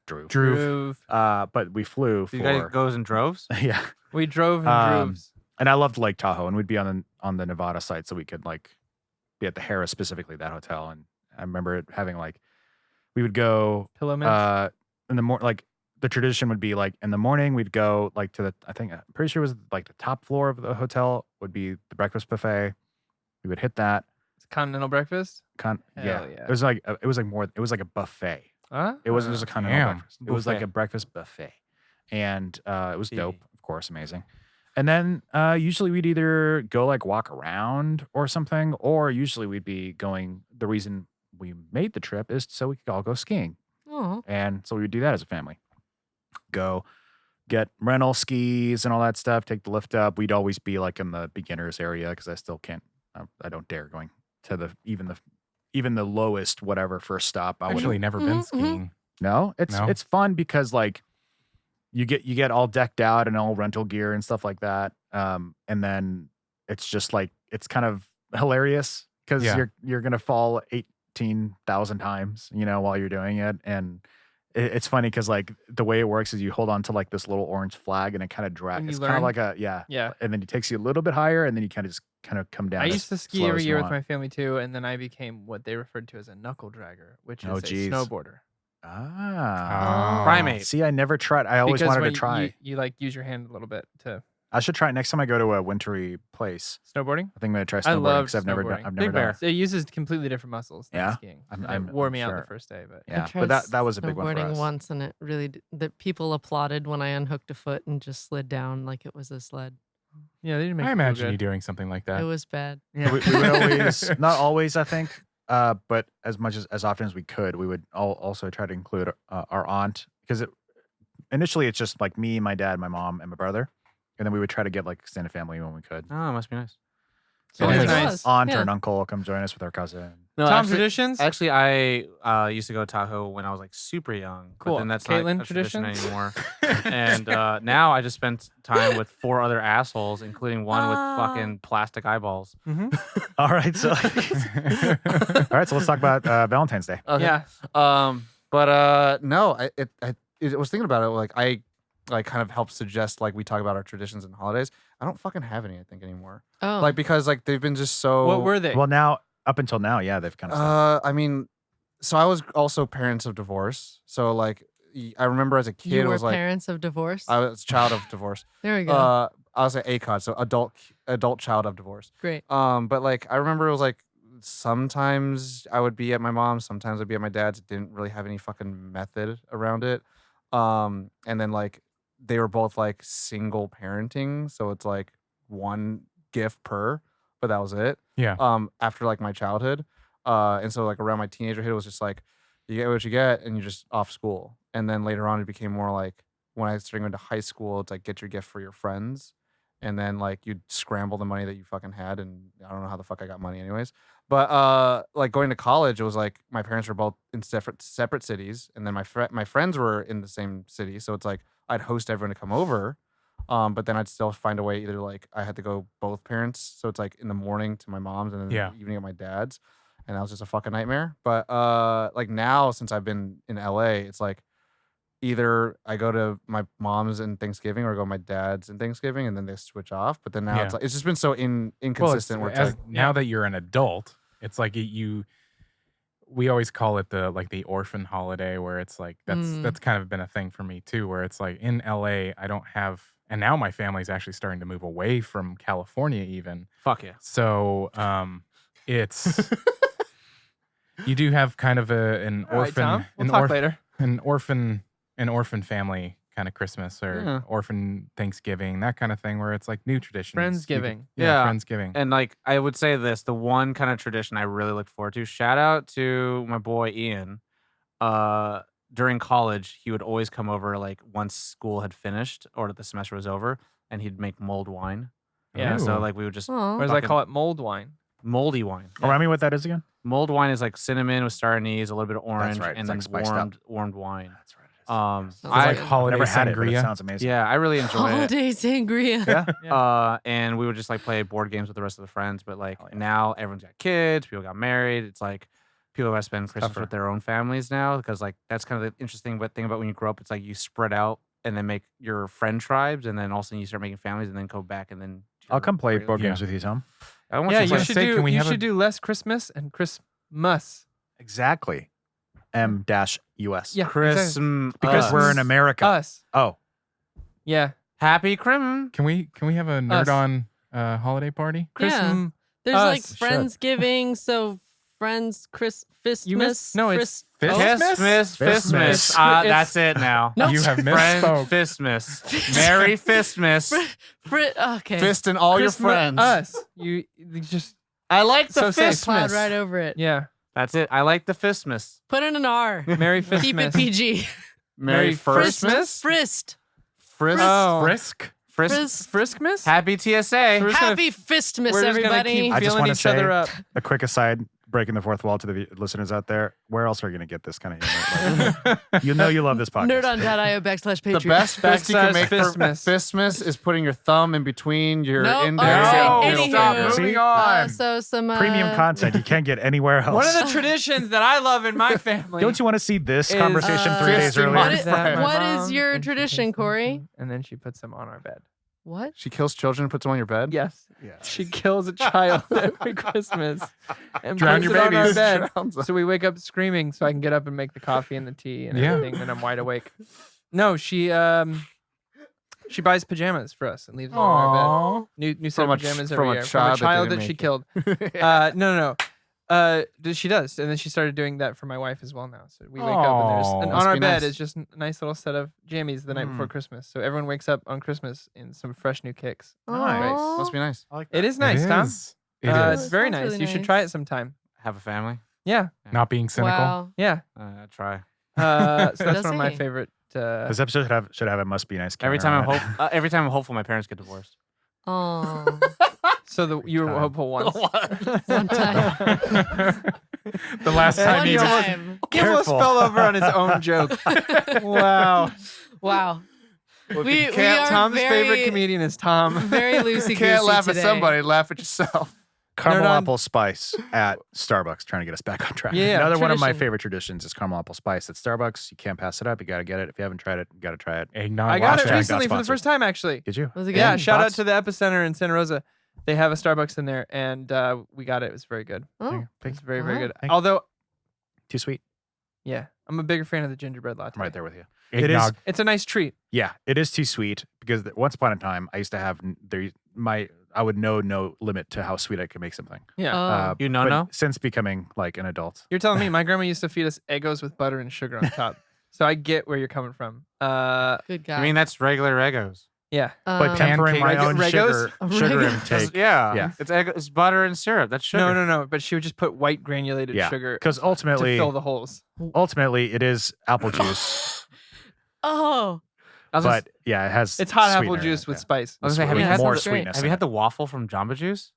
Drove. Drew. But we flew You guys for goes in droves? yeah. We drove in Um, droves. And I loved Lake Tahoe, and we'd be on the Nevada side, so we could like be at the Harrah's, specifically that hotel. And I remember it having like we would go Pillow mints. in the morning. Like the tradition would be like in the morning we'd go like to I'm pretty sure it was like the top floor of the hotel would be the breakfast buffet. We would hit that. Continental breakfast. Yeah. Hell yeah. It was like a buffet. Huh? It wasn't just a continental Damn. breakfast. It was like Buffet. a breakfast buffet, and it was dope, Yeah. of course, amazing. And then usually we'd either go like walk around or something, or usually we'd be going. The reason we made the trip is so we could all go skiing, Oh, and so we would do that as a family. Go get rental skis and all that stuff. Take the lift up. We'd always be like in the beginners area because I still can't. I don't dare going to even the lowest whatever first stop. I Actually, wouldn't. never Mhm, been mhm. skiing. No, it's No? fun because like you get all decked out and all rental gear and stuff like that. And then it's just like it's kind of hilarious because Yeah. you're gonna fall 18,000 times, while you're doing it. And it's funny because like the way it works is you hold on to like this little orange flag and it kind of drags. And you It's kind of learn? like a yeah. Yeah. And then it takes you a little bit higher and then you kind of come down. I as used to ski slow every as you year with want. my family too, and then I became what they referred to as a knuckle dragger, which Oh, is geez. a snowboarder. Ah. Oh. Primate. See, I never tried. I always Because wanted to when try. You like use your hand a little bit to I should try it next time I go to a wintry place. snowboarding. I think I'm gonna try I snowboarding love because I've never done. snowboarding. I've Big never done. Bear. it. So it uses completely different muscles than Yeah? skiing. I'm- It I'm- wore I'm me out sure. the first day, but Yeah, I tried but that was a big one for snowboarding us. once, and it really the people applauded when I unhooked a foot and just slid down like it was a sled. yeah, they didn't make I me feel imagine good. you doing something like that. It was bad. Yeah. We would always, not always, I think, but as often as we could, we would also try to include our aunt because initially it's just like me, my dad, my mom, and my brother, and then we would try to get like extended family when we could. Oh, it must be nice. So It is like nice. aunt or Yeah. an uncle come join us with our cousin. No, Tom actually, traditions. actually, I used to go to Tahoe when I was like super young. Cool. But then that's Caitlin not a tradition traditions? anymore. And now I just spent time with 4 other assholes, including one with fucking plastic eyeballs. All right, so all right, so let's talk about Valentine's Day. Okay. Yeah. But no, I was thinking about it. Like I kind of helped suggest like we talk about our traditions and holidays. I don't fucking have any. I think anymore. Oh, Like because like they've been just so. What were they? Well, now up until now, yeah, they've kind of. I mean, so I was also parents of divorce. So like I remember as a kid, you it were was like parents of divorce. I was a child of divorce. There we go. I was at ACOD, so adult child of divorce. Great. But like I remember it was like sometimes I would be at my mom's, sometimes I'd be at my dad's. It didn't really have any fucking method around it. And then like they were both like single parenting, so it's like one gift per, but that was it. Yeah. After like my childhood. And so like around my teenagerhood, it was just like you get what you get and you're just off school. And then later on it became more like when I started going to high school, it's like get your gift for your friends. And then like you'd scramble the money that you fucking had, and I don't know how the fuck I got money anyways. But like going to college, it was like my parents were both in separate cities, and then my friends were in the same city, so it's like I'd host everyone to come over, but then I'd still find a way either like I had to go both parents, so it's like in the morning to my mom's and then Yeah. in the evening at my dad's, and that was just a fucking nightmare. But like now since I've been in LA, it's like either I go to my mom's in Thanksgiving or I go to my dad's in Thanksgiving, and then they switch off. But then now Yeah. it's like it's just been so Well, inconsistent. where it's like, now that you're an adult, it's like we always call it the orphan holiday, where it's like that's kind of been a thing for me too, where it's like in LA I don't have, and now my family's actually starting to move away from California even. Fuck yeah. So it's you do have kind of an All right, orphan Tom, we'll talk later. an orphan family kind of Christmas or orphan Thanksgiving, that kind of thing, where it's like new traditions. Friendsgiving. Yeah. Friendsgiving. And like I would say this, the one kind of tradition I really looked forward to. Shout out to my boy Ian. During college, he would always come over like once school had finished or the semester was over, and he'd make mulled wine. Yeah. So Ooh. like we would just Aw. Or as I fucking- call it, mold wine. moldy wine. Remind me what that is again. Mulled wine is like cinnamon with star anise, a little bit of orange, right. and It's then like spiced up. warmed wine. That's right. It's I- like holiday never had it, but it sangria. sounds amazing. Yeah, I really enjoy it. Holiday sangria. Yeah. And we would just like play board games with the rest of the friends. But like Hell yeah. now everyone's got kids, people got married. It's like people gotta spend Christmas tougher. with their own families now because like that's kind of the interesting thing about when you grow up. It's like you spread out and then make your friend tribes, and then all of a sudden you start making families, and then go back and then. I'll come play board Yeah. games with you, Tom. I want Yeah, you you to play. should say, do. can we You have a- should do less Christmas and Christmas. Exactly. M-US. Yeah, exactly. Christmas Because we're in America. Us. Oh, Yeah. Happy Crim. Can we have a nerd Us. on holiday party? Christmas. There's like Us. Friendsgiving, so Friends, You missed- no, it's Fist- Fistmas. Fistmas. That's it now. Nope. You have Friend misspoke. Fistmas. Merry Fistmas. Okay. Fist in all your Christmas- friends. Us. You just. I like the So safe. Plowed Fistmas. right over it. Yeah. That's it. I like the Fistmas. Put in an R. Merry Christmas. Keep it PG. Merry Frist- Firstmas. Frist. Frisk. Oh. Frisk? Friskmas? Happy TSA. We're just gonna- Happy Fistmas, We're just gonna everybody. keep I just feeling wanna each other say- up. a quick aside, breaking the fourth wall to the listeners out there. Where else are you going to get this kind of humor? Like, you know you love this podcast. Nerdon.io/Patreon. The best fact you can Fist make for size Fistmas is putting your thumb in between your Nope. index All right. and middle Anywho. finger. See? Moving on. So some Premium content you can't get anywhere else. One of the traditions that I love in my family. Don't you want to see this is, conversation 3 days fisting earlier? my What is- friend. my what is mom, your and she tradition, takes them, Corey? And then she puts them on our bed. What? She kills children and puts them on your bed? Yes. Yeah. She kills a child every Christmas and Drown puts your it on our babies. bed. Drowns them. So we wake up screaming so I can get up and make the coffee and the tea and Yeah. everything, and I'm wide awake. No, she buys pajamas for us and leaves them on our bed. Aww. New set From of a ch- pajamas from every a year. child From a child that that didn't she make killed. Yeah. No. She does, and then she started doing that for my wife as well now. So we wake up and there's Aw, and must on our be bed nice. is just a nice little set of jammies the night before Mm. Christmas. So everyone wakes up on Christmas in some fresh new kicks. Aw. Must be nice. I like It is nice, It Tom. is. It It's is. very Sounds nice. really You should nice. try it sometime. Have a family. Yeah, Not being cynical. Wow. yeah. Try. So that's Does one of my he? favorite. This episode should have a must be nice. Every counter time on I'm it. every time I'm hopeful my parents get divorced. Oh. So you were time. hopeful once. One time. The last time One you time. He almost Careful. fell over on his own joke. Wow. Wow. We Can't- are Tom's very, favorite comedian is Tom. very loosey You can't laugh today. at somebody, laugh at yourself. Caramel Nerd on- apple spice at Starbucks, trying to get us back on track. Yeah, Another one of my tradition. favorite traditions is caramel apple spice at Starbucks. You can't pass it up. You got to get it. If you haven't tried it, you got to try it. eggnog. I got it Hashtag recently not for the first time, actually. Did you? Was it good? Yeah, shout out Thoughts? to the Epicenter in Santa Rosa. They have a Starbucks in there, and we got it. It was very good. Oh. It's very, very Wow. good. Thank you. Although, Too sweet. yeah, I'm a bigger fan of the gingerbread latte. I'm right there with you. Eggnog. It's a nice treat. Yeah, it is too sweet because once upon a time I used to have I would know no limit to how sweet I could make something. Yeah. Oh. You know but no? Since becoming like an adult, You're telling me my grandma used to feed us Eggos with butter and sugar on top. So I get where you're coming from. Good guy. I mean that's regular Eggos. Yeah. but tempering my own Regos? sugar Regos? intake. Yeah. Yeah. It's butter and syrup. That's sugar. No. But she would just put white granulated Yeah, sugar because to ultimately, fill the holes. it is apple juice. Oh. I was gonna But yeah, it has. It's hot apple sweetener in juice it, with yeah. spice. I was gonna say, have you Yeah, had more sounds great. sweetness. Have in you it. had the waffle from Jamba Juice?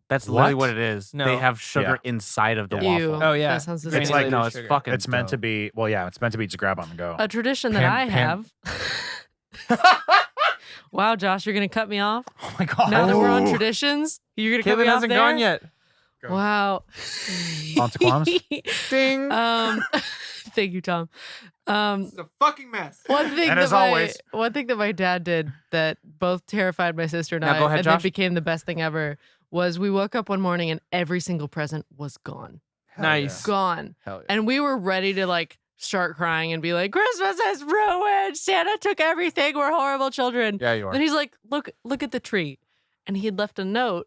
That's literally What? what it is. No. They have sugar Yeah. inside of the Ew. waffle. Oh, yeah. That sounds It's disgusting. like- no, it's sugar. fucking. It's meant to dope. be. Well, yeah, it's meant to be just grab on the go. A tradition that I have. Wow, Josh, you're gonna cut me off oh my god! now that we're on traditions. You're gonna cut Caitlin me off hasn't there? gone yet. Wow. On to Qualms? Ding. Thank you, Tom. It's a fucking mess. One thing And that as always- one thing that my dad did that both terrified my sister and Now I, go ahead, and then Josh. became the best thing ever, was we woke up one morning and every single present was gone. Nice. gone. Hell yeah. And we were ready to like start crying and be like, Christmas is ruined. Santa took everything. We're horrible children. Yeah, you are. Then he's like, look at the tree. And he had left a note.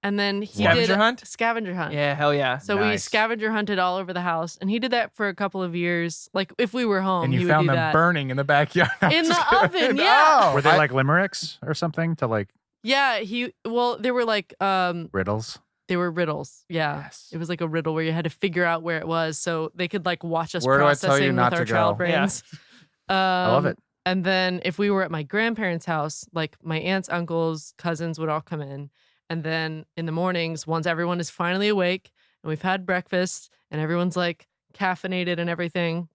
And then he Scavenger did hunt? scavenger hunt. Yeah, hell yeah. So we Nice. scavenger hunted all over the house. And he did that for a couple of years. Like if we were home, And he you would found do them that. burning in the backyard. I'm In just the kidding. oven, yeah. Were they I- like limericks or something to like Yeah, they were like riddles? they were riddles. Yeah. Yes. It was like a riddle where you had to figure out where it was so they could like watch us Where do I tell you processing not with our to child go? Yeah. brains. I love it. And then if we were at my grandparents' house, like my aunts, uncles, cousins would all come in. And then in the mornings, once everyone is finally awake and we've had breakfast and everyone's like caffeinated and everything,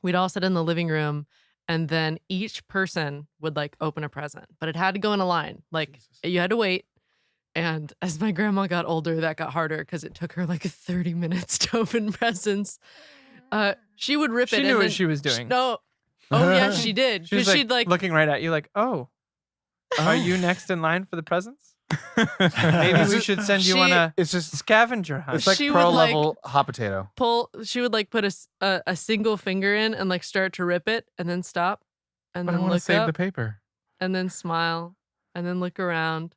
we'd all sit in the living room and then each person would like open a present. But it had to go in a line. Like you had to wait. And as my grandma got older, that got harder because it took her like 30 minutes to open presents. She would rip it. She and knew then what she was doing. No. Oh yeah, she did. She was Because like, she'd like looking right at you like, oh, are you next in line for the presents? Maybe we should send you on She- a It's just scavenger hunt. it's like She pro would, like- level hot potato. pull. She would like put a single finger in and like start to rip it and then stop, and But I then want to look save up the paper. and then smile and then look around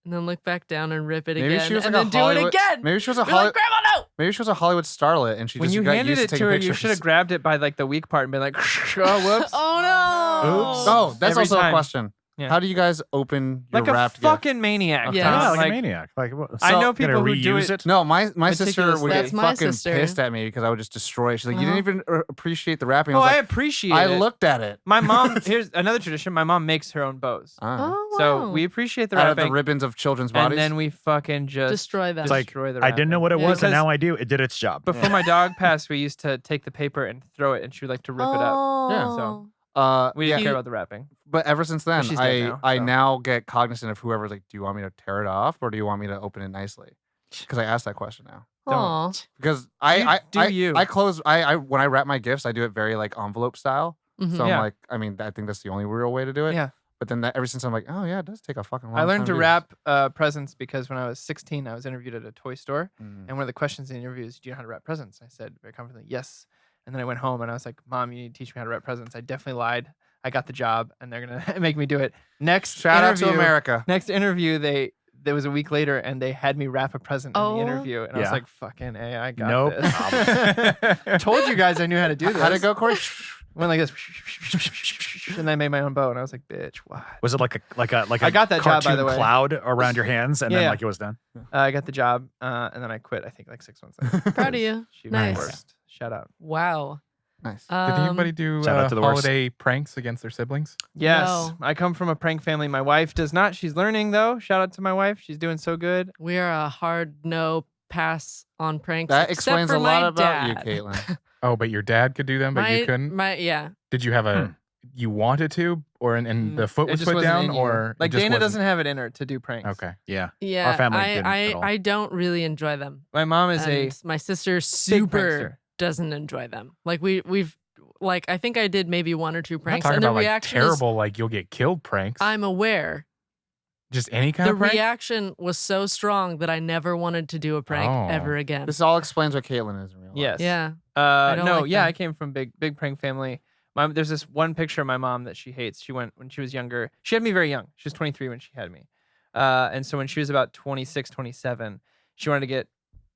and then look back down and rip it Maybe again she was and like then a do Hollywood. it again. Maybe she was a Be like, Hollywood. Grandma, no. Maybe she was a Hollywood starlet, and she when just you got handed used it to to taking her, pictures. you should have grabbed it by like the weak part and been like, oh, whoops. Oh no. Oops. Oh, that's Every also time. a question. Yeah. How do you guys open your Like a wrapped gift? fucking maniac. Yeah. Tom. Yeah, like, Like, a maniac. Like what? I know So- people Gonna who do reuse it. No, my sister would Meticulously. get That's my fucking sister. pissed at me because I would just destroy it. She's like, you Uh-huh. didn't even appreciate the wrapping. Oh, I was I like, appreciate I it. looked at it. My mom, here's another tradition. My mom makes her own bows. Oh, So wow. we appreciate the Out of wrapping. the ribbons of children's and bodies. then we fucking just destroy them. It's like, destroy the I didn't know what it Yeah. was, and Because now I do. It did its job. Before my dog passed, we used to take the paper and throw it, and she would like to rip it up. Yeah, so- Oh. We didn't Cute. care about the wrapping. but ever since then, she's dead now, I so. now get cognizant of whoever's like, do you want me to tear it off or do you want me to open it nicely? Because I ask that question now. Aw. Because I close I when I wrap my gifts, I do it very like envelope style. Mhm. So Yeah. I'm like, I mean, I think that's the only real way to do it. Yeah. But then ever since I'm like, oh yeah, it does take a fucking long I time. learned to do wrap presents because when I was 16, I was interviewed at a toy store. this. Mm. And one of the questions in the interview is, do you know how to wrap presents? I said very confidently, yes. And then I went home and I was like, Mom, you need to teach me how to wrap presents. I definitely lied. I got the job and they're going to make me do it. Next Shout out interview, to America. Next interview, there was a week later and they had me wrap a present in Oh. the interview. And I was Yeah. like, fucking A, I got No this. Told you guys I knew how to do this. How'd it go, Corey? Went like this. And I made my own bow and I was like, bitch, what? Was it like a I got that job, by cartoon the way. cloud around your hands, and Yeah, then yeah. like it was done? I got the job and then I quit, I think like 6 months later. Proud of you. She was the Nice. worst. Shout out. Wow. Nice. Did anybody do Shout out to the worst. holiday pranks against their siblings? Yes, No. I come from a prank family. My wife does not. She's learning though. Shout out to my wife. She's doing so good. We are a hard no pass on pranks. That except explains for a lot my about you, dad. Caitlin. Oh, but your dad could do them, but you couldn't? Yeah. Did you have a you wanted to, or and the foot It was just put wasn't down, in you. or it like just Dana wasn't? doesn't have it in her to do pranks. Okay. Yeah. Yeah. family didn't at all. I don't really enjoy them. My mom is a And my sister big super prankster. doesn't enjoy them. Like we've like I think I did maybe 1 or 2 I'm not pranks talking and the about like reaction is terrible, like you'll get killed pranks. I'm aware. Just any kind The of prank. reaction was so strong that I never wanted to do a prank Oh. ever again. This all explains what Caitlin is in real life. Yes. Yeah. don't No. like yeah. them. I came from big prank family. There's this one picture of my mom that she hates. She went when she was younger. She had me very young. She was 23 when she had me. And so when she was about 26, 27, she wanted to get.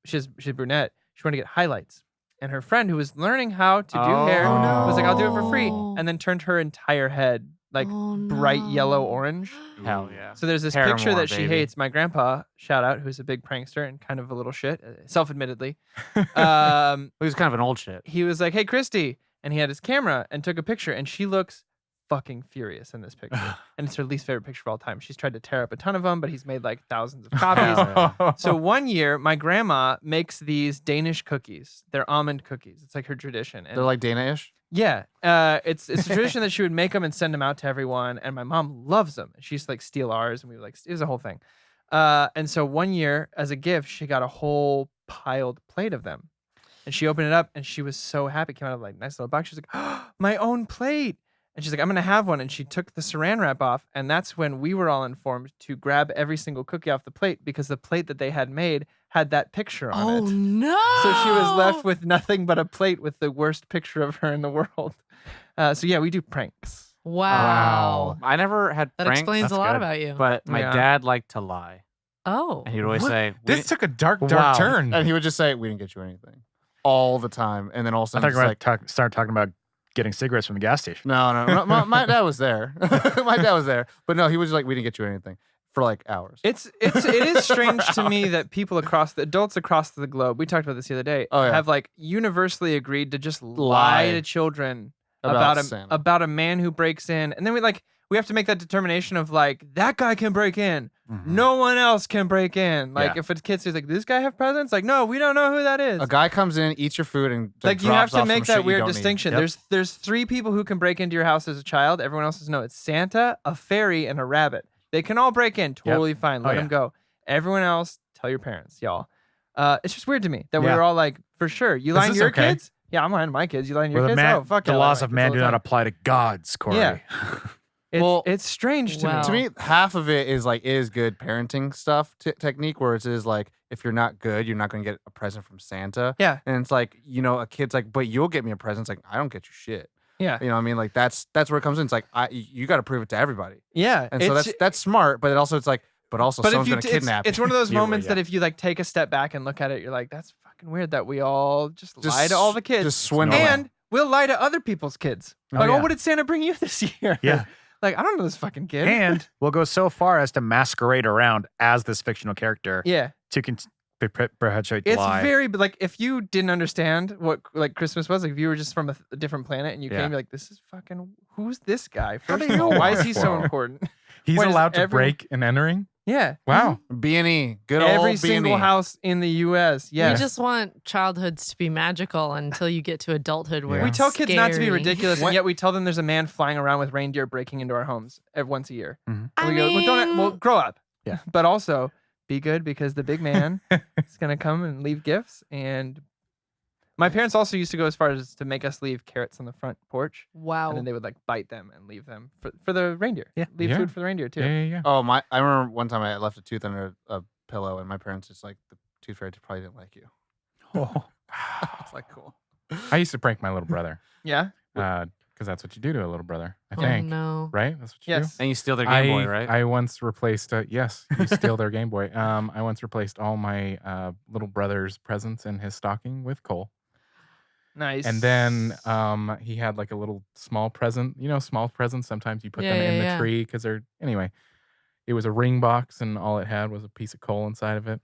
She's brunette. She wanted to get highlights. And her friend who was learning how to do hair Oh, no. was like, "I'll do it for free," no. and then turned her entire head like Oh, bright yellow no. orange. Hell yeah. So there's this Paramore, picture that she baby. hates. My grandpa, shout out, who's a big prankster and kind of a little shit, self-admittedly. Um, He was kind of an old shit. he was like, "Hey, Christy," and he had his camera and took a picture, and she looks fucking furious in this picture, and it's her least favorite picture of all time. She's tried to tear up a ton of them, but he's made like thousands of copies. So one year, my grandma makes these Danish cookies. They're almond cookies. It's like her tradition. And They're like Dana-ish. yeah, it's a tradition that she would make them and send them out to everyone, and my mom loves them. She used to like steal ours, and we would like it was a whole thing. And so one year, as a gift, she got a whole piled plate of them, and she opened it up, and she was so happy. It came out of like nice little box. She was like, oh, "My own plate!" And she's like, I'm going to have one. And she took the saran wrap off. And that's when we were all informed to grab every single cookie off the plate because the plate that they had made had that picture on Oh it. no! So she was left with nothing but a plate with the worst picture of her in the world. So yeah, we do pranks. Wow. I never had That pranks, explains That's a lot good. about you. but my Yeah. dad liked to lie. Oh. And he would always What? say, This took a dark Wow. turn. And he would just say, "We didn't get you anything," all the time, and then all of a I sudden, thought you were it's going like, to start talking about getting cigarettes from the gas station. no, my dad was there. My dad was there, but no, he was like, "We didn't get you anything," for like hours. It is strange to me that people the adults across the globe, we talked about this the other day, Oh, yeah. have like universally agreed to just lie Lie to children about Santa. about a man who breaks in. And then we have to make that determination of like, that guy can break in. No one else can break in. Like Yeah. if a kid says like, this guy have presents? Like, no, we don't know who that is. A guy comes in, eats your food, and Like you have drops to off make some that shit you weird don't need. distinction. Yep. There's 3 people who can break into your house as a child. Everyone else no, it's Santa, a fairy, and a rabbit. They can all break in, totally fine. Let Oh, them yeah. go. Everyone else, tell your parents, y'all. It's just weird to me that we Yeah. were all like, for sure. You Is lying to this your okay? kids? Yeah, I'm lying to my kids. You lying to Where your the, kids? Oh, fuck the yeah, I lie to laws my of kids man all do the not time. apply to gods, Corey. Yeah. Well, It's strange to Wow. me. To me, half of it is good parenting stuff technique, where it is like, if you're not good, you're not going to get a present from Santa. Yeah. And it's like, a kid's like, but you'll get me a present. It's like, I don't get you shit. Yeah. You know what I mean? Like that's where it comes in. It's like, you got to prove it to everybody. Yeah. And so that's smart, but it's like, but also but if someone's you going to kidnap it's you. one of those You would, moments yeah. that if you like take a step back and look at it, you're like, that's fucking weird that we all just Just lie to all the kids. Just swindle them. and we'll lie to other people's kids. Oh, Like, yeah. what did Santa bring you this year? Yeah. Like, I don't know this fucking kid. And we'll go so far as to masquerade around as this fictional character yeah. to perpetuate the It's lie. very like if you didn't understand what like Christmas was, like if you were just from a different planet and you Yeah. came, you're like, this is fucking who's this guy? How First do of all, you why is work he for so him? important? He's Why does allowed to everyone- break and entering? Yeah. Wow. B&E, good old Every B&E. single house in the US. Yeah. We just want childhoods to be magical until you get to adulthood where Yeah. We it's tell kids not to be scary. ridiculous, and What- yet we tell them there's a man flying around with reindeer breaking into our homes once a year. Mhm. And I we go, well, don't, well, mean- grow up. Yeah. But also be good because the big man is gonna come and leave gifts. And my parents also used to go as far as to make us leave carrots on the front porch, Wow. and then they would like bite them and leave them for the reindeer. Yeah. Leave Yeah. food for the reindeer too. Yeah. Oh, I remember one time I left a tooth under a pillow, and my parents just like, the tooth fairy probably didn't like you. Oh. It's like, cool. I used to prank my little brother Yeah. because that's what you do to a little brother, I Oh think. no. Right? That's what you do? Yes. And you steal their Game Boy, right? I once replaced, yes, you steal their Game Boy. I once replaced all my little brother's presents in his stocking with coal. Nice. And then he had like a little small present. You know, small presents, sometimes you put Yeah, them in yeah, the yeah. tree because they're, anyway, it was a ring box and all it had was a piece of coal inside of it.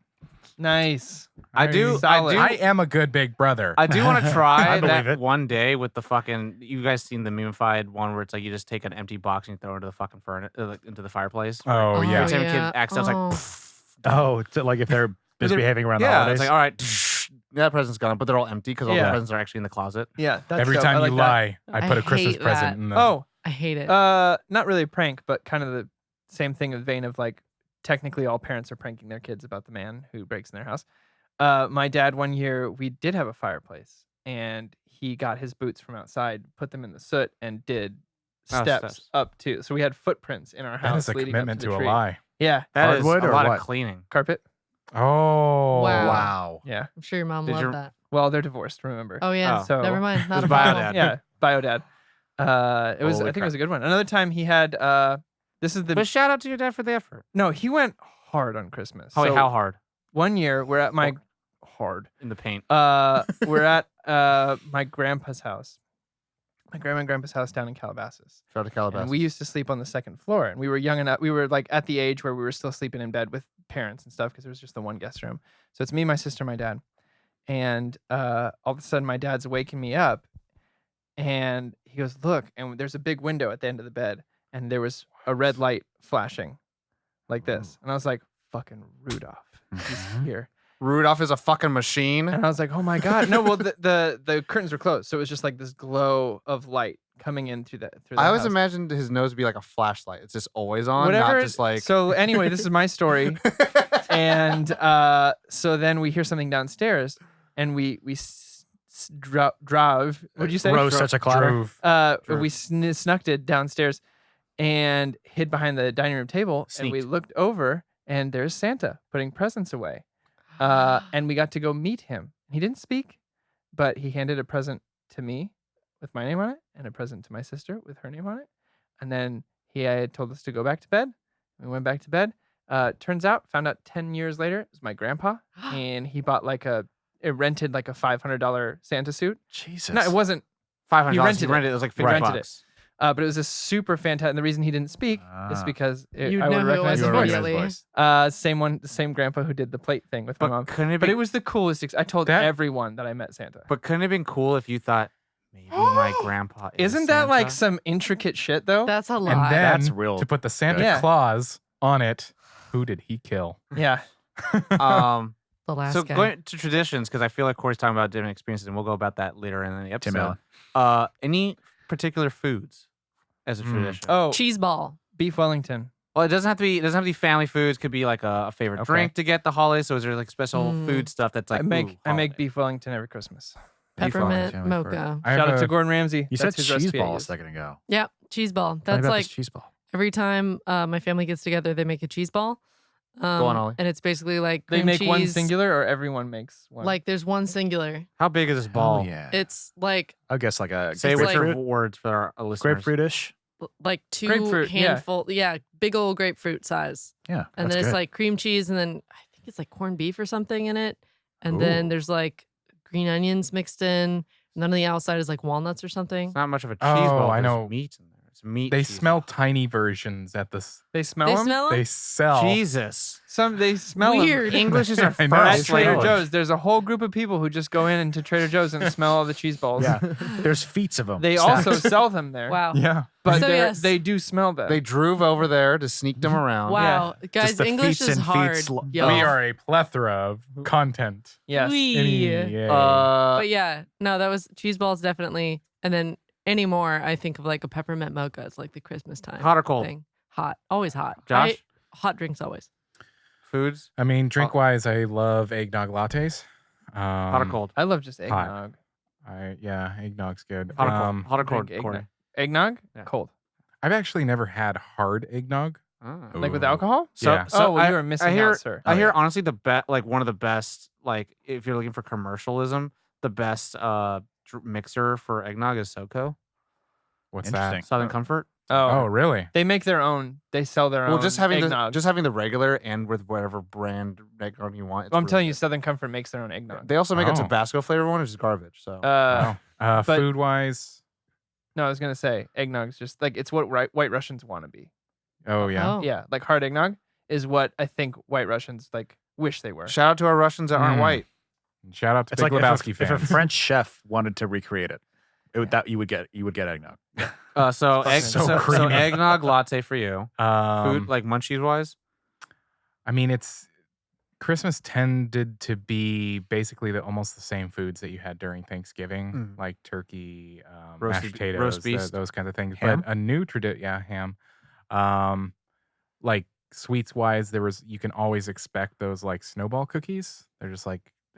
nice. I do. Solid. I am a good big brother. I do want to try I believe that it. one day with the fucking. You guys seen the memified one where it's like you just take an empty box and you throw it into the fucking furnace, into the fireplace. Oh, yeah. Every time a yeah. kid accidentally Oh. like. Oh, it's like if they're misbehaving around the Yeah, holidays. it's like all right. That present's gone, but they're all empty because all Yeah. the presents are actually in the closet. Yeah. That's Every dope. I time like you that. lie, I I put a Christmas hate present that. in the. Oh, I hate it. not really a prank, but kind of the same thing in the vein of like technically all parents are pranking their kids about the man who breaks in their house. My dad one year we did have a fireplace and he got his boots from outside, put them in the soot, and did Oh, steps steps. up to. So we had footprints in our that house. is a leading up commitment to, to the a tree. lie. Yeah, That is Hardwood a or lot what? of cleaning. carpet. Oh. Uh, Wow. Yeah. I'm sure your mom Did loved your- that. Well, they're divorced. Remember? Oh yeah. Oh. So Never mind. Not It was a bio problem. dad. yeah, bio dad. It was. Holy I think it was a crap. good one. Another time he had. This is the. But shout out to your dad for the effort. No, he went hard on Christmas. Oh, wait, So how hard? One year we're at my hard. In the paint. We're at my grandpa's house. My grandma and grandpa's house down in Calabasas. Shout out to Calabasas. And we used to sleep on the second floor. And we were young enough. We were like at the age where we were still sleeping in bed with parents and stuff because there was just the one guest room. So it's me, my sister, my dad. And all of a sudden my dad's waking me up and he goes, look, and there's a big window at the end of the bed. And there was a red light flashing like this. And I was like, fucking Rudolph. He's here. Rudolph is a fucking machine. And I was like, oh my God. No, well, the curtains were closed. So it was just like this glow of light coming in through the I always house. imagined his nose to be like a flashlight. It's just always on, Whatever. not just like. So anyway, this is my story. And so then we hear something downstairs and we drove. What'd you say? Rose such a clatter. Drove. We snuck it downstairs and hid behind the dining room table, and we Sneaked. looked over, and there's Santa putting presents away. And we got to go meet him. He didn't speak, but he handed a present to me with my name on it, and a present to my sister with her name on it. And then he had told us to go back to bed. We went back to bed. Found out 10 years later, it was my grandpa, and he bought rented like a $500 Santa suit. Jesus. No, it wasn't. $500. He rented it. It was like He 50 rented bucks. But it was a super fantastic. And the reason he didn't speak is Ah. because You'd I know would who it recognize was his immediately. voice. The same grandpa who did the plate thing with my mom. Couldn't it But be, it was the coolest. I told That- everyone that I met Santa. but couldn't it have been cool if you thought maybe my grandpa is Isn't that like Santa? some intricate shit though? That's a And lot. then That's real to put the Santa Yeah. Claus on it, who did he kill? Yeah. Um, the last so guy. going to traditions, because I feel like Corey's talking about different experiences, and we'll go about that later in the Tim episode. Allen. Any particular foods as a tradition? Oh, Cheese ball. beef Wellington. Well, it doesn't have to be. It doesn't have to be family foods. Could be like a favorite Okay. drink to get the holidays. So is there like special Mm. food stuff that's like I make ooh, I make holiday? beef Wellington every Christmas. Beef Peppermint Wellington, wait for it. mocha. I Shout have out to a- Gordon Ramsay. You That's said his cheese recipe I ball a use. second ago. Yeah, cheese ball. Tell me That's about like this cheese ball. every time my family gets together, they make a cheese ball. on, Ollie. And it's basically like They cream make one cheese. singular, or everyone makes one. Like there's one singular. How big is this Oh ball? yeah. It's like I guess like a Say It's with like- your grapefruit, words for our listeners. grapefruitish. like two Grapefruit, yeah. handful. Yeah, big old grapefruit size. Yeah. And that's then it's good. like cream cheese, and then I think it's like corned beef or something in it. And Ooh. then there's like green onions mixed in. And then on the outside is like walnuts or something. It's not much of a cheese Oh, ball. I there's know. meat in there. It's meat. They cheese smell ball. tiny versions at this. they smell They them. smell 'em? They sell. Jesus. They smell 'em. Weird. English is our I know. At first Trader language. Joe's, there's a whole group of people who just go into Trader Joe's and smell all the cheese balls. Yeah. There's feet of them. They also sell them there. Wow. Yeah. But So yes. they do smell that. They drove over there to sneak them around. Wow. Guys, Just the English feets is and hard. feets Yo. We are a plethora of content. yes. Wee. Yay. But yeah, no, that was cheese balls definitely. And then anymore, I think of like a peppermint mocha. It's like the Christmas time. Hot or cold? Thing. Hot. Always hot. Josh? Hot drinks always. Foods. I mean, drink wise, I love eggnog lattes. Hot or cold? I love just Hot. eggnog. Eggnog's good. Hot or cold? Hot or cold, drink Corey? Eggnog? Yeah. Cold. I've actually never had hard eggnog. Oh. Like with Ooh. alcohol? Yeah. Oh, well, you are missing I hear, out, sir. I Oh, hear yeah. honestly the best, like one of the best, like if you're looking for commercialism, the best mixer for eggnog is SoCo, What's Interesting. that? Southern Oh. Comfort. Oh, really? They make their own. They sell their own. Well, just having eggnog. the regular and with whatever brand eggnog you want. it's I'm really telling you, good. Southern Comfort makes their own eggnog. They also make a Oh. Tabasco flavor one, which is garbage. So Wow. but- Food wise. No, I was gonna say eggnog's just like it's what White Russians want to be. Oh, yeah. Oh. Yeah, like hard eggnog is what I think White Russians like wish they were. shout out to our Russians that aren't Mm. white. Shout out to It's Big like Lebowski if a fans. French chef wanted to recreate it, you would get eggnog. So Fucking so creamy. eggnog latte for you. Food like munchies wise. I mean, it's Christmas tended to be basically almost the same foods that you had during Thanksgiving, Mm. like turkey, Roast mashed be- potatoes, roast beef. those kinds of things. Ham? But a new tradition, yeah, ham. Like sweets wise, you can always expect those like snowball cookies. They're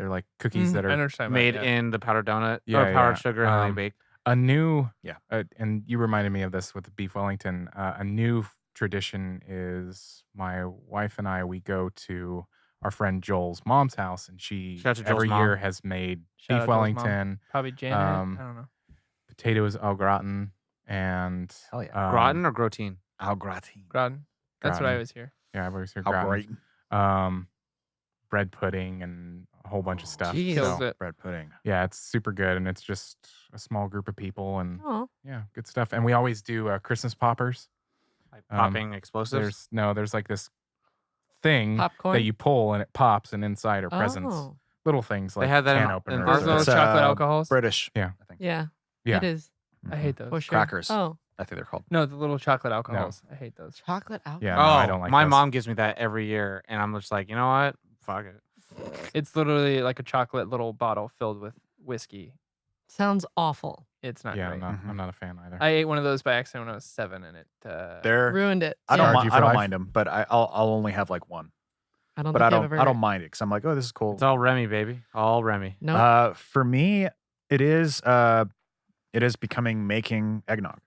like cookies Mm, that I know are what you're talking about, Made yeah. in the powdered donut Yeah, or powdered yeah. sugar and then they Um, baked. a new Yeah. and you reminded me of this with the beef Wellington. A new tradition is my wife and I, we go to our friend Joel's mom's house, and she Shout out to Joel's every mom. year has made Shout out beef Joel's mom. Wellington, Probably Janet. um, I don't know. potatoes au gratin, and Hell yeah. Gratin or grotine? Au gratin. Gratin. That's what I Gratin. always hear. yeah, I've always heard Au gratin. gratin. Bread pudding and a whole bunch of stuff. Jeez. Kills So, it. Bread pudding. yeah, it's super good, and it's just a small group of people, and Oh. yeah, good stuff. And we always do Christmas poppers. Like Um, popping explosives. There's like this thing Popcorn. that you pull and it pops, and inside are presents, Oh. little things like They had that can in openers. Those Arthur. little It's, chocolate uh, alcohols. British. Yeah. I think. Yeah. Yeah. It is. I hate those. For sure. Crackers. Oh. I think they're called. No, the little chocolate alcohols. I hate those. Chocolate alcohol. Yeah, Oh, no, I don't like my those. mom gives me that every year, and I'm just like, you know what? Fuck it. It's literally like a chocolate little bottle filled with whiskey. Sounds awful. It's not Yeah, great. I'm not a fan either. I ate one of those by accident when I was 7, and it. They're. Ruined it. I don't. Yeah. Charge you for I don't life? mind them, but I'll only have like one. I don't But think I I've don't. ever I don't mind it because I'm like, oh, this is cool. It's all Remy, baby. All Remy. No. For me, It is becoming making eggnog.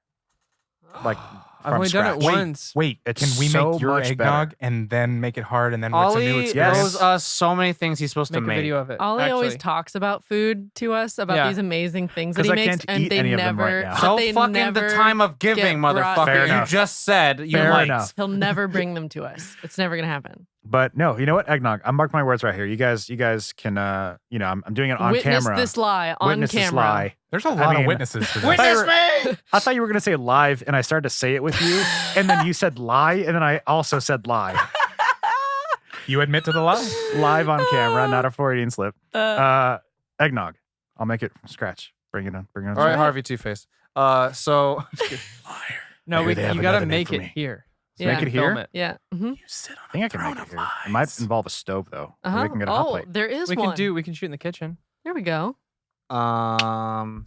Like I've from only done it scratch. once. Wait, It's can we so make your much eggnog better. and then make it hard and then it's a new Ollie experience? knows us so many things he's supposed Make to a make. video of it. Ollie always actually. talks about food to us, about Yeah. these amazing things that 'Cause he I makes, can't and eat they any of them never. right now. but So they fucking never the time of giving, get brought- motherfucker. Fair You enough. just said you Fair liked. enough. He'll never bring them to us. It's never gonna happen. But no, you know what? Eggnog. I mark my words right here. You guys can I'm doing it on Witness camera. this lie on Witness camera. this lie. There's a lot mean, of witnesses to this. Witness me! I thought you were gonna say live, and I started to say it with you, and then you said lie, and then I also said lie. You admit to the lie. Live on camera, not a Freudian slip. Eggnog. I'll make it from scratch. Bring it on. Bring it on. All right, Right. Harvey Two-Face. So No, Maybe they have you gotta another name make for it me. here. Yeah. Make it Film here? it. Yeah. Mm-hmm. You sit on I think I can make it here. It might involve a stove though. Maybe Uh-huh. we can get a hot Oh, plate. there is We one. can shoot in the kitchen. There we go.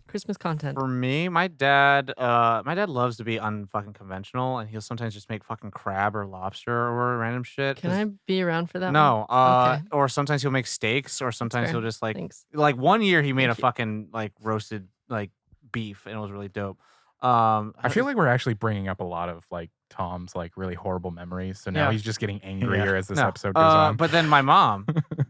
Christmas content. For me, my dad loves to be unfucking conventional, and he'll sometimes just make fucking crab or lobster or random shit. Can I be around for that? No. Okay. Or sometimes he'll make steaks, or sometimes fair. he'll just like Thanks. one year he made Thank a you. fucking like roasted like beef, and it was really dope. I feel like we're actually bringing up a lot of like Tom's like really horrible memories. So now Yeah. he's just getting angrier as this No. episode goes on. But then my mom,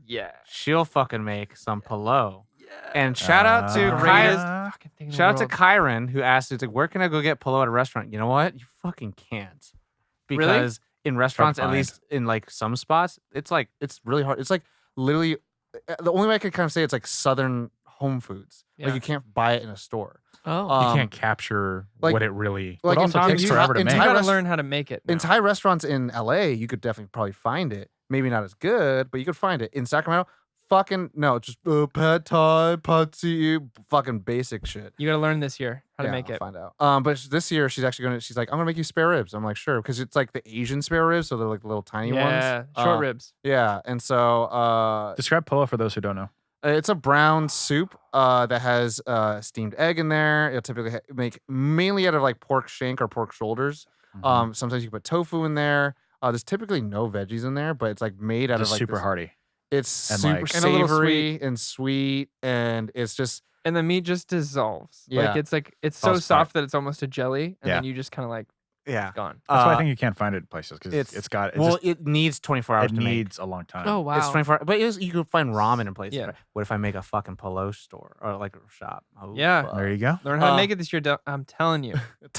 Yeah. she'll fucking make some palo. And shout out to Uh, Greatest Kai, fucking thing in the shout out to world. Kyron who asked, "It's like, where can I go get palo at a restaurant?" You know what? You fucking can't, Really? because in restaurants, at find. least in like some spots, it's really hard. It's like literally the only way I could kind of say it's like Southern home foods. Yeah. Like you can't buy it in a store. Oh. You can't capture like- what it really. Like It also in, takes in, forever to in make. You Thai gotta rest- learn how to make it. in now. Thai restaurants in LA, you could definitely probably find it. Maybe not as good, but you could find it. In Sacramento, fucking no, just pad Thai, pad see, fucking basic shit. You gotta learn this year how to Yeah, make I'll it. find out. But this year she's actually she's like, I'm gonna make you spare ribs. I'm like, sure, because it's like the Asian spare ribs, so they're like the little tiny Yeah, ones. short ribs. Yeah, and so Describe polo for those who don't know. it's a brown soup that has steamed egg in there. It'll typically make mainly out of like pork shank or pork shoulders. Mm-hmm. Sometimes you can put tofu in there. There's typically no veggies in there, but it's like made out Just of like super this- hearty. It's and, super like- And a little savory and sweet, and it's just And the meat just dissolves. Yeah. Like it's so Falls apart. soft that it's almost a jelly, and Yeah. then you just kind of like Yeah. it's gone. That's why I think you can't find it in places because it's- it's got It needs 24 hours it to make. needs a long time. Oh wow. It's 24, but you can find ramen in places. Yeah. Right? What if I make a fucking palo store or like a shop? Oh, Yeah. fuck. There you go. Learn how to Uh, make it this year. I'm telling you, I'm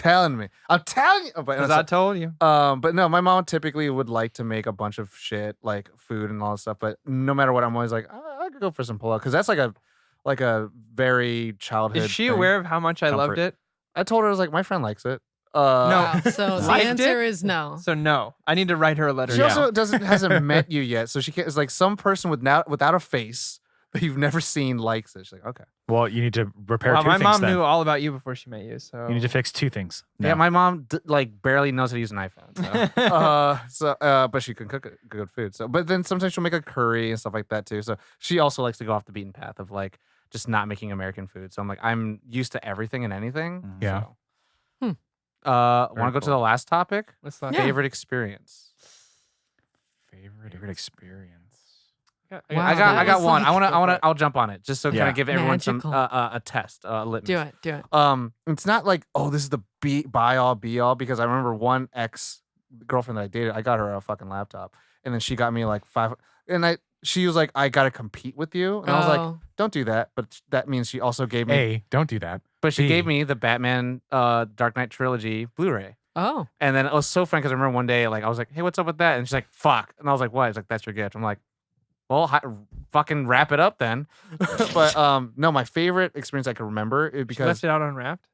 telling you. Oh, but because I told you. but no, my mom typically would like to make a bunch of shit like food and all that stuff. But no matter what, I'm always like, I could go for some pulao because that's like a very childhood. Is she thing. aware of how much I loved Comfort. it? I told her I was like, my friend likes it. No. Wow. So the Liked answer it? is no. So no, I need to write her a letter. She now. also hasn't met you yet, so she can't. It's like some person without a face that you've never seen likes it. She's like, okay. Well, you need to repair Wow, two my things mom then. knew all about you before she met you. So You need to fix two things. Yeah, now. my mom like barely knows how to use an iPhone. So. But she can cook good food. So, but then sometimes she'll make a curry and stuff like that too. So she also likes to go off the beaten path of like just not making American food. So I'm like, I'm used to everything and anything. Mhm. Yeah. So. Want to Very go to cool. the last topic? Let's not. Yeah. Favorite experience. Favorite experience. Wow, I that got was one. like- Go for it. I'll jump on it just so kind Yeah. of give everyone some Magical. a test, litmus. Do it. It's not like, oh, this is the buy all be all, because I remember one ex girlfriend that I dated, I got her a fucking laptop, and then she got me like she was like, I gotta compete with you, and I was like, Oh. don't do that. But that means she also gave me, A, don't do that. But she B. gave me the Batman Dark Knight trilogy Blu-ray. Oh. And then it was so funny because I remember one day, like, I was like, hey, what's up with that? And she's like, fuck. And I was like, what? She's like, that's your gift. I'm like, well, fucking wrap it up then. but no, my favorite experience I can remember is She because left it out unwrapped.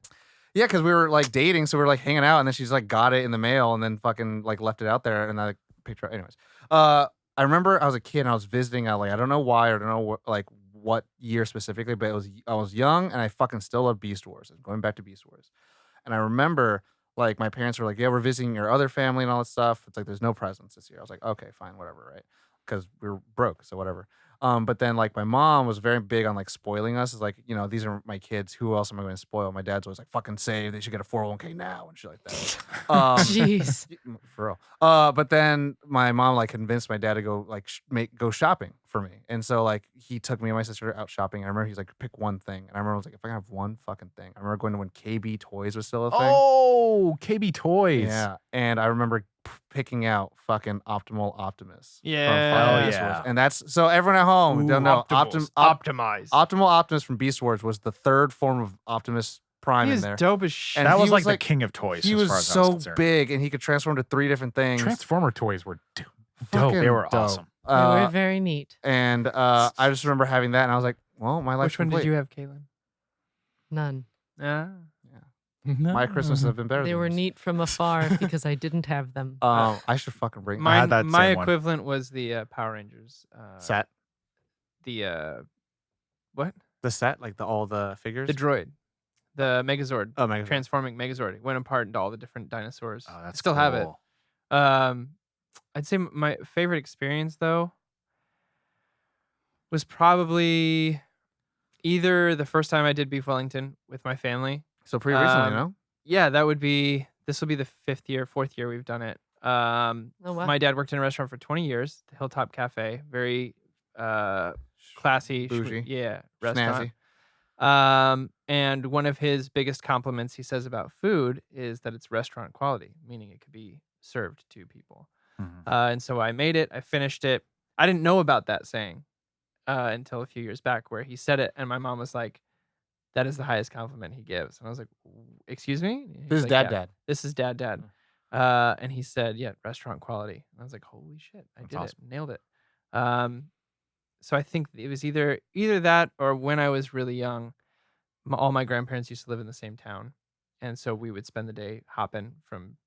yeah, because we were like dating, so we were like hanging out, and then she's like got it in the mail, and then fucking like left it out there, and I like, picked her. Anyways, I remember I was a kid and I was visiting LA. I don't know why, or I don't know what year specifically, but I was young and I fucking still love Beast Wars. I'm going back to Beast Wars, and I remember like my parents were like, yeah, we're visiting your other family and all that stuff. It's like there's no presents this year. I was like, okay, fine, whatever, right? Because we were broke, so whatever. But then like my mom was very big on like spoiling us. It's like, these are my kids. Who else am I going to spoil? My dad's always like, fucking save. They should get a 401k now and shit like that. Jeez. For real. But then my mom like convinced my dad to go like go shopping for me. And so like he took me and my sister out shopping. I remember he's like, pick one thing. And I remember I was like, if I can have one fucking thing. I remember going to when KB Toys was still a thing. Oh, KB Toys. Yeah. And I remember picking out fucking Optimal Optimus. Yeah. From fucking Beast Wars. And that's so everyone at home don't know. Optimize. Optimal Optimus from Beast Wars was the third form of Optimus Prime He in is there. dope as shit. And That he was like was the like- king of toys. He as was far as I so concerned. big and he could transform to 3 different things. Transformer toys were dope. Fucking They were dope. awesome. They were very neat. And I just remember having that and I was like, well, my life's Which one did complete. you have, Caitlin? None. Yeah. My Christmases have been better They than were yours. neat from afar because I didn't have them. I should fucking bring I had Mine, that my same one. equivalent was the Power Rangers Set. The what? The set, like all the figures. The droid, the Megazord, Oh, Megazord. transforming Megazord. It went apart into all the different dinosaurs. Oh, I that's still have it. cool. I'd say my favorite experience though was probably either the first time I did Beef Wellington with my family. So pretty recently, Um, Yeah, that would be. This will be the 4th year we've done it. Oh, wow. My dad worked in a restaurant for 20 years, the Hilltop Cafe. Very classy, Bougie. restaurant. Snazzy. And one of his biggest compliments he says about food is that it's restaurant quality, meaning it could be served to people. Mhm. And so I made it. I finished it. I didn't know about that saying until a few years back, where he said it, and my mom was like, "That is the highest compliment he gives." And I was like, "Excuse me?" He's This is like, dad, "Yeah, dad. This is dad. And he said, "Yeah, restaurant quality." And I was like, "Holy shit, I That's did awesome. it, nailed it." So I think it was either that or when I was really young, all my grandparents used to live in the same town, and so we would spend the day hopping from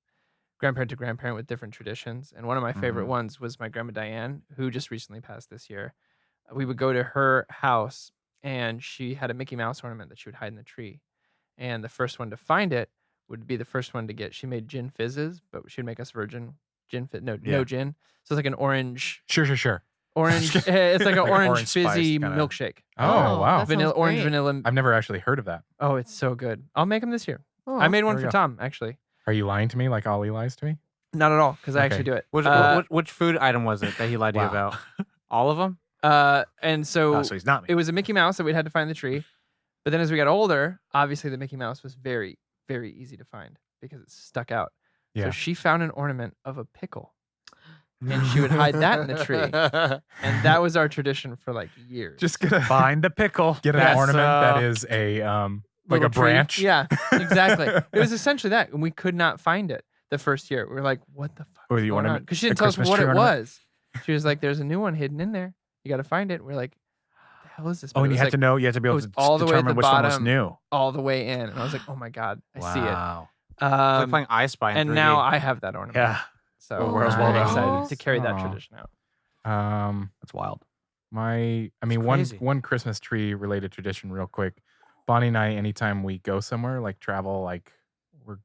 grandparent to grandparent with different traditions. And one of my favorite Mhm. ones was my grandma Diane, who just recently passed this year. We would go to her house, and she had a Mickey Mouse ornament that she would hide in the tree. And the first one to find it would be the first one to get. She made gin fizzes, but she'd make us virgin gin no Yeah. gin. So it's like an orange. Sure. It's like an Like an orange orange spice fizzy kinda- milkshake. Oh, wow. that sounds Orange great. vanilla. I've never actually heard of that. Oh, it's so good. I'll make them this year. Oh, I made one there we for go. Tom, actually. Are you lying to me like Ollie lies to me? Not at all, because I Okay. actually do it. Which food item was it that he lied to you Wow. about? All of them? And so Oh, so he's not me. it was a Mickey Mouse that we'd had to find in the tree. But then as we got older, obviously the Mickey Mouse was very, very easy to find because it stuck out. Yeah. So she found an ornament of a pickle, and she would hide that in the tree. And that was our tradition for like years. Just get a Find the pickle. get an That's, ornament that is a like Little a tree. branch. Yeah, exactly. It was essentially that, and we could not find it the first year. We were like, "What the fuck?" Or the ornament. Because she a didn't tell us Christmas what tree it ornament? was. She was like, "There's a new one hidden in there. You got to find it." We're like, "What the hell is this?" But Oh, it and you was had like to know. You had to be it able was to all the way at determine the which one was bottom. new. all the way in, and I was like, "Oh my god, I see it." Wow. It's like Um, playing I Spy in and 3D. now I have that ornament. Yeah, So Oh, I'm where's very Waldo? excited to carry that Aw. tradition out. That's wild. I mean, crazy. one Christmas tree related tradition, real quick. Bonnie and I, anytime we go somewhere, like travel, like we're,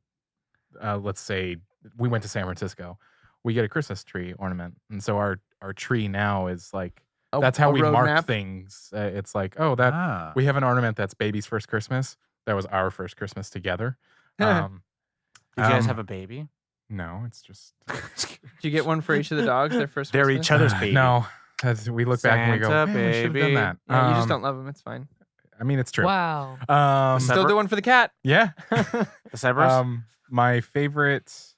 let's say we went to San Francisco, we get a Christmas tree ornament, and so our tree now is like that's how A we mark roadmap? things. It's like, oh, that Ah. we have an ornament that's baby's first Christmas. That was our first Christmas together. Did you guys um, have a baby? No, it's just Did you get one for each of the dogs? Their first. They're Christmas? each other's baby. No, we look back and we go, Santa man, we should have done baby." that. Yeah, you just Um, don't love them. It's fine. I mean, it's true. Wow. Still do one for the cat. Yeah. The Cerberus? My favorite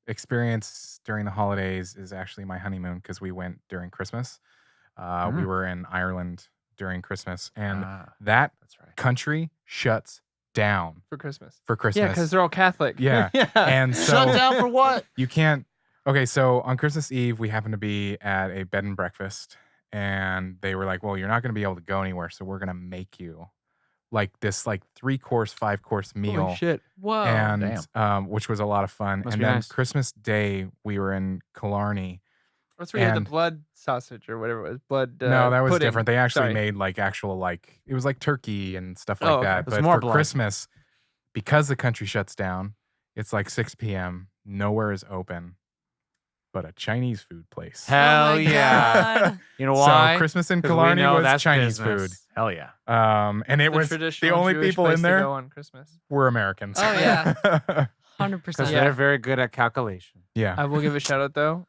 experience during the holidays is actually my honeymoon because we went during Christmas. We were in Ireland during Christmas, and Ah, that That's right. country shuts down For Christmas. for Christmas. Yeah, because they're all Catholic. Yeah. yeah. and so Shut down for what? you can't. Okay, so on Christmas Eve, we happened to be at a bed and breakfast, and they were like, "Well, you're not going to be able to go anywhere, so we're going to make you like this, like 3-course, 5-course meal." Holy shit. Whoa. And which was a lot of fun. Must and be then nice. Christmas Day, we were in Killarney. That's where you had and- the blood sausage or whatever it was. Blood. No, that was pudding. different. They actually Sorry. made like actual like it was like turkey and stuff like Oh, okay. that. It's But more for blood. Christmas, because the country shuts down, it's like 6 p.m. Nowhere is open. but a Chinese food place. Hell Oh my yeah. God. You know why? So Christmas in 'Cause we Killarney know was that's Chinese business. Hell yeah. food. And it was the traditional only Jewish people place in to there go on Christmas. were Americans. Oh, yeah. Because 100%. Yeah. they're very good at calculation. yeah. I will give a shout out though,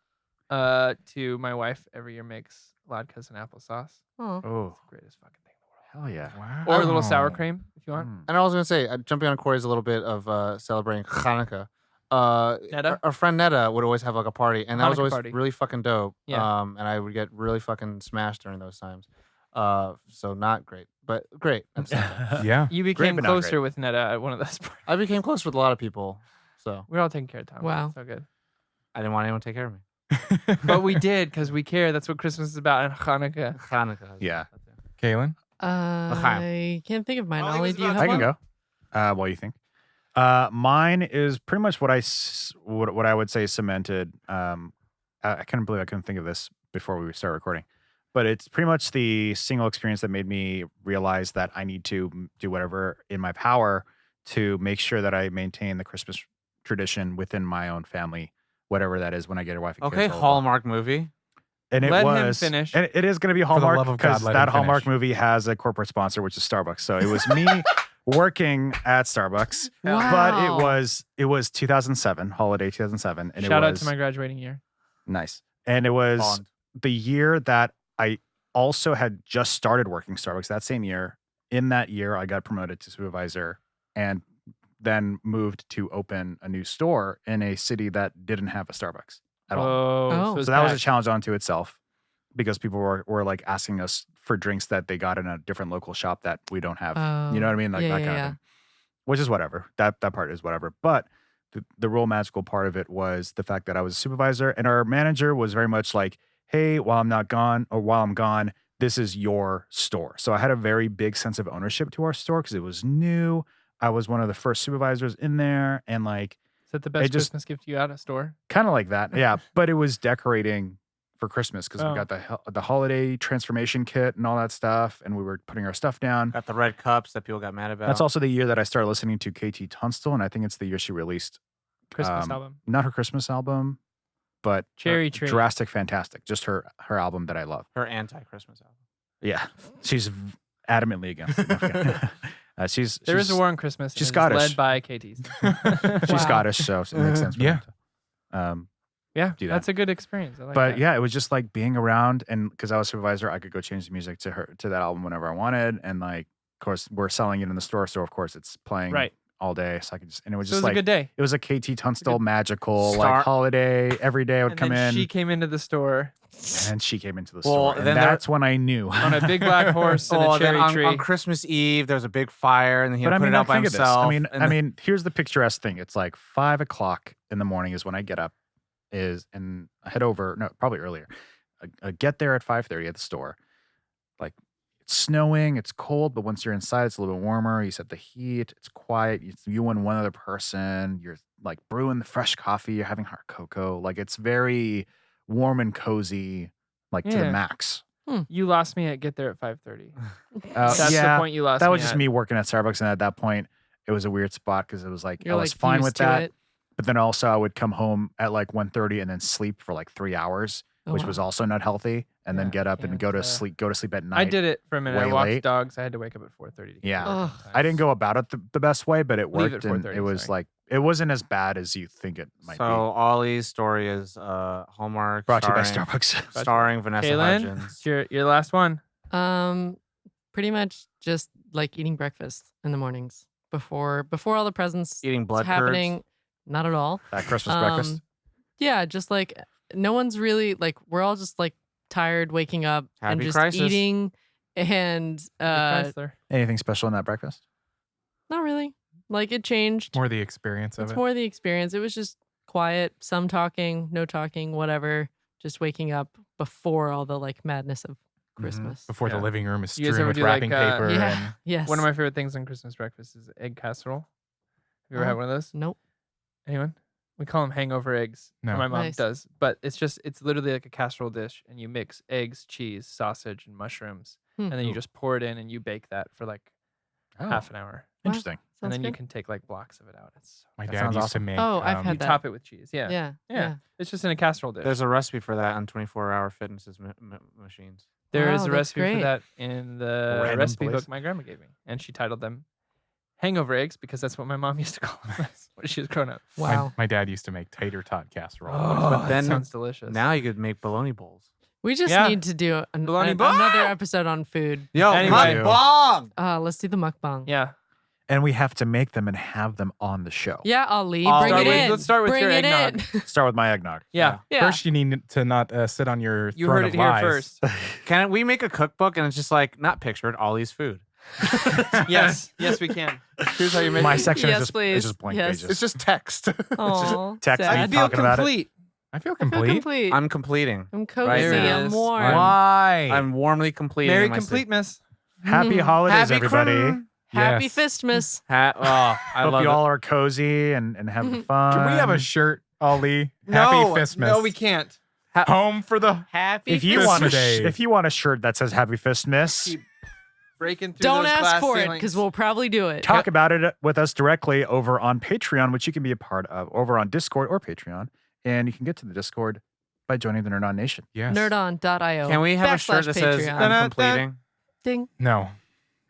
to my wife. Every year makes latkes and applesauce. Oh. Oh, Greatest fucking thing in the world. hell yeah. Wow. Or a little sour cream if you want. Mm. And I was gonna say, jumping on Corey's a little bit of celebrating Hanukkah. Netta? Our friend Netta would always have like a party, and that was Hanukkah always party. really fucking dope. Yeah. And I would get really fucking smashed during those times. So not great, but great. At the same time. Yeah. You became but not closer great. with Netta at one of those parties. I became close with a lot of people, so We're all taking care of Tom. Wow. So good. I didn't want anyone to take care of me. But we did because we care. That's what Christmas is about and Hanukkah. Hanukkah. Yeah. Kaylin? I can't think of mine. I think Ollie, it's do you about have I can one? go. What do you think? Mine is pretty much what what I would say cemented. I couldn't believe I couldn't think of this before we start recording, but it's pretty much the single experience that made me realize that I need to do whatever in my power to make sure that I maintain the Christmas tradition within my own family, whatever that is. When I get a wife and Okay, kids, Hallmark movie. and it Let him was finish. and it is going to be the Hallmark love of God, because let that him Hallmark finish. movie has a corporate sponsor, which is Starbucks. So it was me working at Starbucks. But Wow. it was 2007, holiday 2007, and Shout it out was to my graduating year. nice. And it was Bond. the year that I also had just started working Starbucks that same year. In that year, I got promoted to supervisor and then moved to open a new store in a city that didn't have a Starbucks at all. Oh. it's So that was a packed. challenge onto itself because people were like asking us for drinks that they got in a different local shop that we don't have. You know what I mean? Like yeah, that yeah, kind yeah. of thing. Which is whatever. That part is whatever. But the real magical part of it was the fact that I was a supervisor and our manager was very much like, hey, while I'm not gone or while I'm gone, this is your store. So I had a very big sense of ownership to our store because it was new. I was one of the first supervisors in there and like Is that the best just- Christmas gift you got at a store? kind of like that. Yeah. But it was decorating for Christmas because Oh. we got the holiday transformation kit and all that stuff. And we were putting our stuff down. Got the red cups that people got mad about. That's also the year that I started listening to KT Tunstall. And I think it's the year she released Christmas album. not her Christmas album, but Cherry Tree. Drastic Fantastic, just her album that I love. her anti-Christmas album. Yeah, she's adamantly against it. Okay. She's There is a war on Christmas. and she's it is Scottish. Led by KT's. She's Wow. Scottish, so it makes sense. For Yeah. them Yeah, Do that. that's a good experience. I like but that. yeah, it was just like being around, and because I was supervisor, I could go change the music to that album whenever I wanted, and like, of course, we're selling it in the store, so of course it's playing Right. all day, so I could just, and it was So it just was like a good day. it was a KT Tunstall magical Star- like holiday. Every day I would And come then in, she came into the store and she came into the Well, store, and then there- that's when I knew on a big black horse and a then cherry tree. on Christmas Eve, there was a big fire, and then he But I put mean, it out by think of this. himself. I and then- mean, here's the picturesque thing. It's like 5:00 in the morning is when I get up, and I head over. No, probably earlier. I get there at 5:30 at the store. Like it's snowing, it's cold, but once you're inside, it's a little bit warmer. You set the heat. It's quiet. It's you and one other person. You're like brewing the fresh coffee. You're having hot cocoa. Like it's very warm and cozy, like to the Yeah. max. You lost me at get there at 5:30. Uh, That's yeah, the point you lost. that was me just at. me working at Starbucks, and at that point, it was a weird spot because it was like You're I like was fine used with to that. it. But then also I would come home at like 1:30 and then sleep for like 3 hours, Oh, which wow. was also not healthy. And then Yeah, get up and can't, go to sleep at night. I did it for a minute. I way walked late. dogs. I had to wake up at 4:30. Yeah. Ugh. I didn't go about it the best way, but it Leave worked. at And 4:30, it was sorry. like it wasn't as bad as you think it might so Ollie's story is Hallmark. be. Brought to you by starring- Starbucks. Starring Vanessa Kaylin, Hudgens. it's your last one. Pretty much just like eating breakfast in the mornings before all the presents Eating blood curds. happening. Not at all. That Christmas breakfast. Yeah, just like no one's really like we're all just like tired waking up and Happy just crisis. eating and Chrysler. Anything special in that breakfast? not really. Like it changed. More the experience of It's it. more the experience. It was just quiet, some talking, no talking, whatever. Just waking up before all the like madness of Christmas. Before Yeah. the living room is You guys strewn ever with do, like, wrapping paper. Yeah. And Yes. One of my favorite things on Christmas breakfast is egg casserole. Have you ever had Oh. one of those? Nope. Anyone? We call them hangover eggs. or No. my mom Nice. does. But it's literally like a casserole dish, and you mix eggs, cheese, sausage, and mushrooms, Hmm. and then you Ooh. just pour it in, and you bake that for like Oh. half an hour. Interesting. and Sounds then you good. can take like blocks of it out. It's My That dad sounds used awesome. to make. Oh, I've you had that. top it with cheese. Yeah. Yeah. It's just in a casserole dish. There's a recipe for that on 24-hour fitnesses machines. There is Wow, a that's recipe great. for that in the Random recipe place. book my grandma gave me, and she titled them hangover eggs because that's what my mom used to call them when she was growing up. Wow. My dad used to make tater tot casserole. But then- that sounds delicious. Now you could make bologna bowls. We just Yeah. need to do Bologna ball! another episode on food. Yo, Anyway. mukbang! Let's do the mukbang. yeah. And we have to make them and have them on the show. Yeah, Ali, I'll bring start it with- in. let's start with bring your it eggnog. in. Start with my eggnog. Yeah. Yeah. First, you need to not sit on your You throne heard of it here lies. first. Can we make a cookbook and it's just like not pictured Ollie's food? Yes. Yes, we can. Here's how you make My it. section Yes, is please. just blank Yes. pages. It's just text. Aw, text sad. I me feel talking about it. complete. I feel I feel complete. complete. I'm completing. I'm cozy. Right there. I'm warm. Why? I'm warmly completing. Merry my complete, miss. Happy Mhm. holidays, Happy everybody. Krum- Happy Yes. Fistmas. I Hope love you it. all are cozy and having fun. Can we have a shirt, Ali? No, Happy Fistmas. no, we can't. Home for the. Happy If you Fistmas want Day. if you want a shirt that says Happy Fistmas, Keep breaking through Don't those ask glass for it ceilings. because we'll probably do it. talk about it with us directly over on Patreon, which you can be a part of over on Discord or Patreon. And you can get to the Discord by joining the Nerd On Nation. Yes. Nerdon.io. Can we have a shirt that says Patreon. I'm completing? Ding. No,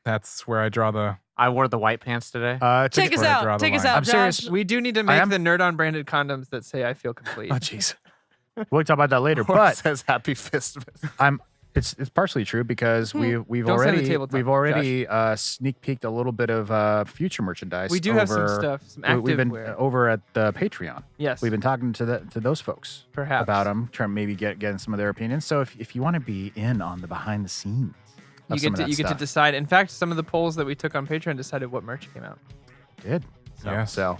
that's where I draw the. I wore the white pants today. Take us where I draw out. the Take us line. out, I'm serious. Josh. We do need to I make am- the Nerd On branded condoms that say "I feel complete." Oh, jeez. We'll talk about that later. Or it But says Happy Fistmas. it's partially true because we've Don't say the already tabletop, sneak peeked a little bit of future merchandise. we do have some over- stuff, some we- active We've been wear. over at the Patreon. Yes, We've been talking to those folks perhaps about them, trying to maybe getting some of their opinions. So if you want to be in on the behind the scenes, You of some get of to that you get to stuff, decide. In fact, some of the polls that we took on Patreon decided what merch came out. did. So, Yes. so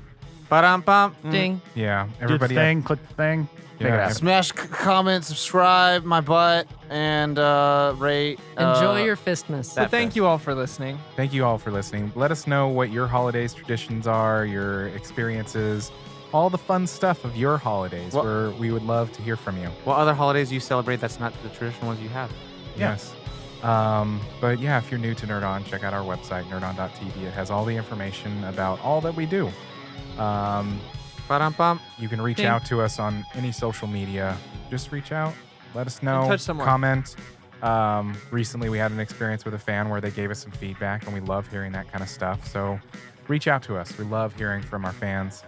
Ba-dum-bum. Ding. Yeah, do the everybody. thing, click the thing, make it Yeah, happen. Smash, comment, subscribe, my butt, and rate. Enjoy your Fistmas. So thank you all for listening. Thank you all for listening. Let us know what your holidays traditions are, your experiences, all the fun stuff of your holidays. Well- We would love to hear from you. What other holidays do you celebrate that's not the traditional ones you have? Yes. But yeah, if you're new to Nerd On, check out our website, nerdon.tv. It has all the information about all that we do. Ba-dum-bum. You can reach Ding. out to us on any social media. Just reach out, let us know, touch someone. comment. Recently, we had an experience with a fan where they gave us some feedback, and we love hearing that kind of stuff. So reach out to us. We love hearing from our fans.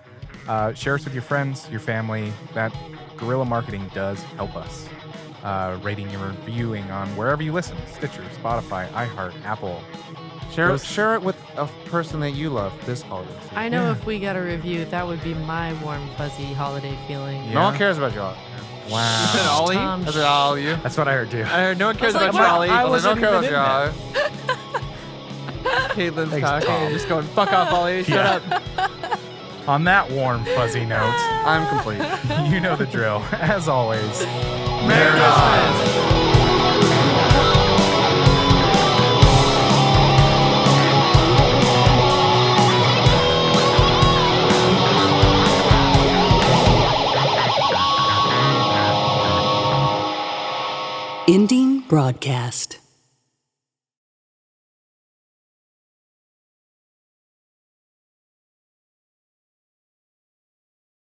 Share us with your friends, your family. That guerrilla marketing does help us. Rating and reviewing on wherever you listen, Stitcher, Spotify, iHeart, Apple. share it with a person that you love this holiday season. I know Yeah. if we got a review, that would be my warm, fuzzy holiday feeling. Yeah. No one cares about your holiday. Wow. You said Ollie? Tom, That's all you. That's what I heard too. I heard no one cares I was about like, Charlie. what? I Well, wasn't then okay don't with care y'all. Caitlin's Thanks, talking Tom. and just going, fuck off, Ollie. Shut Yeah. up. On that warm, fuzzy note, I'm complete. you know the drill. As always, Merry Christmas. Ending broadcast.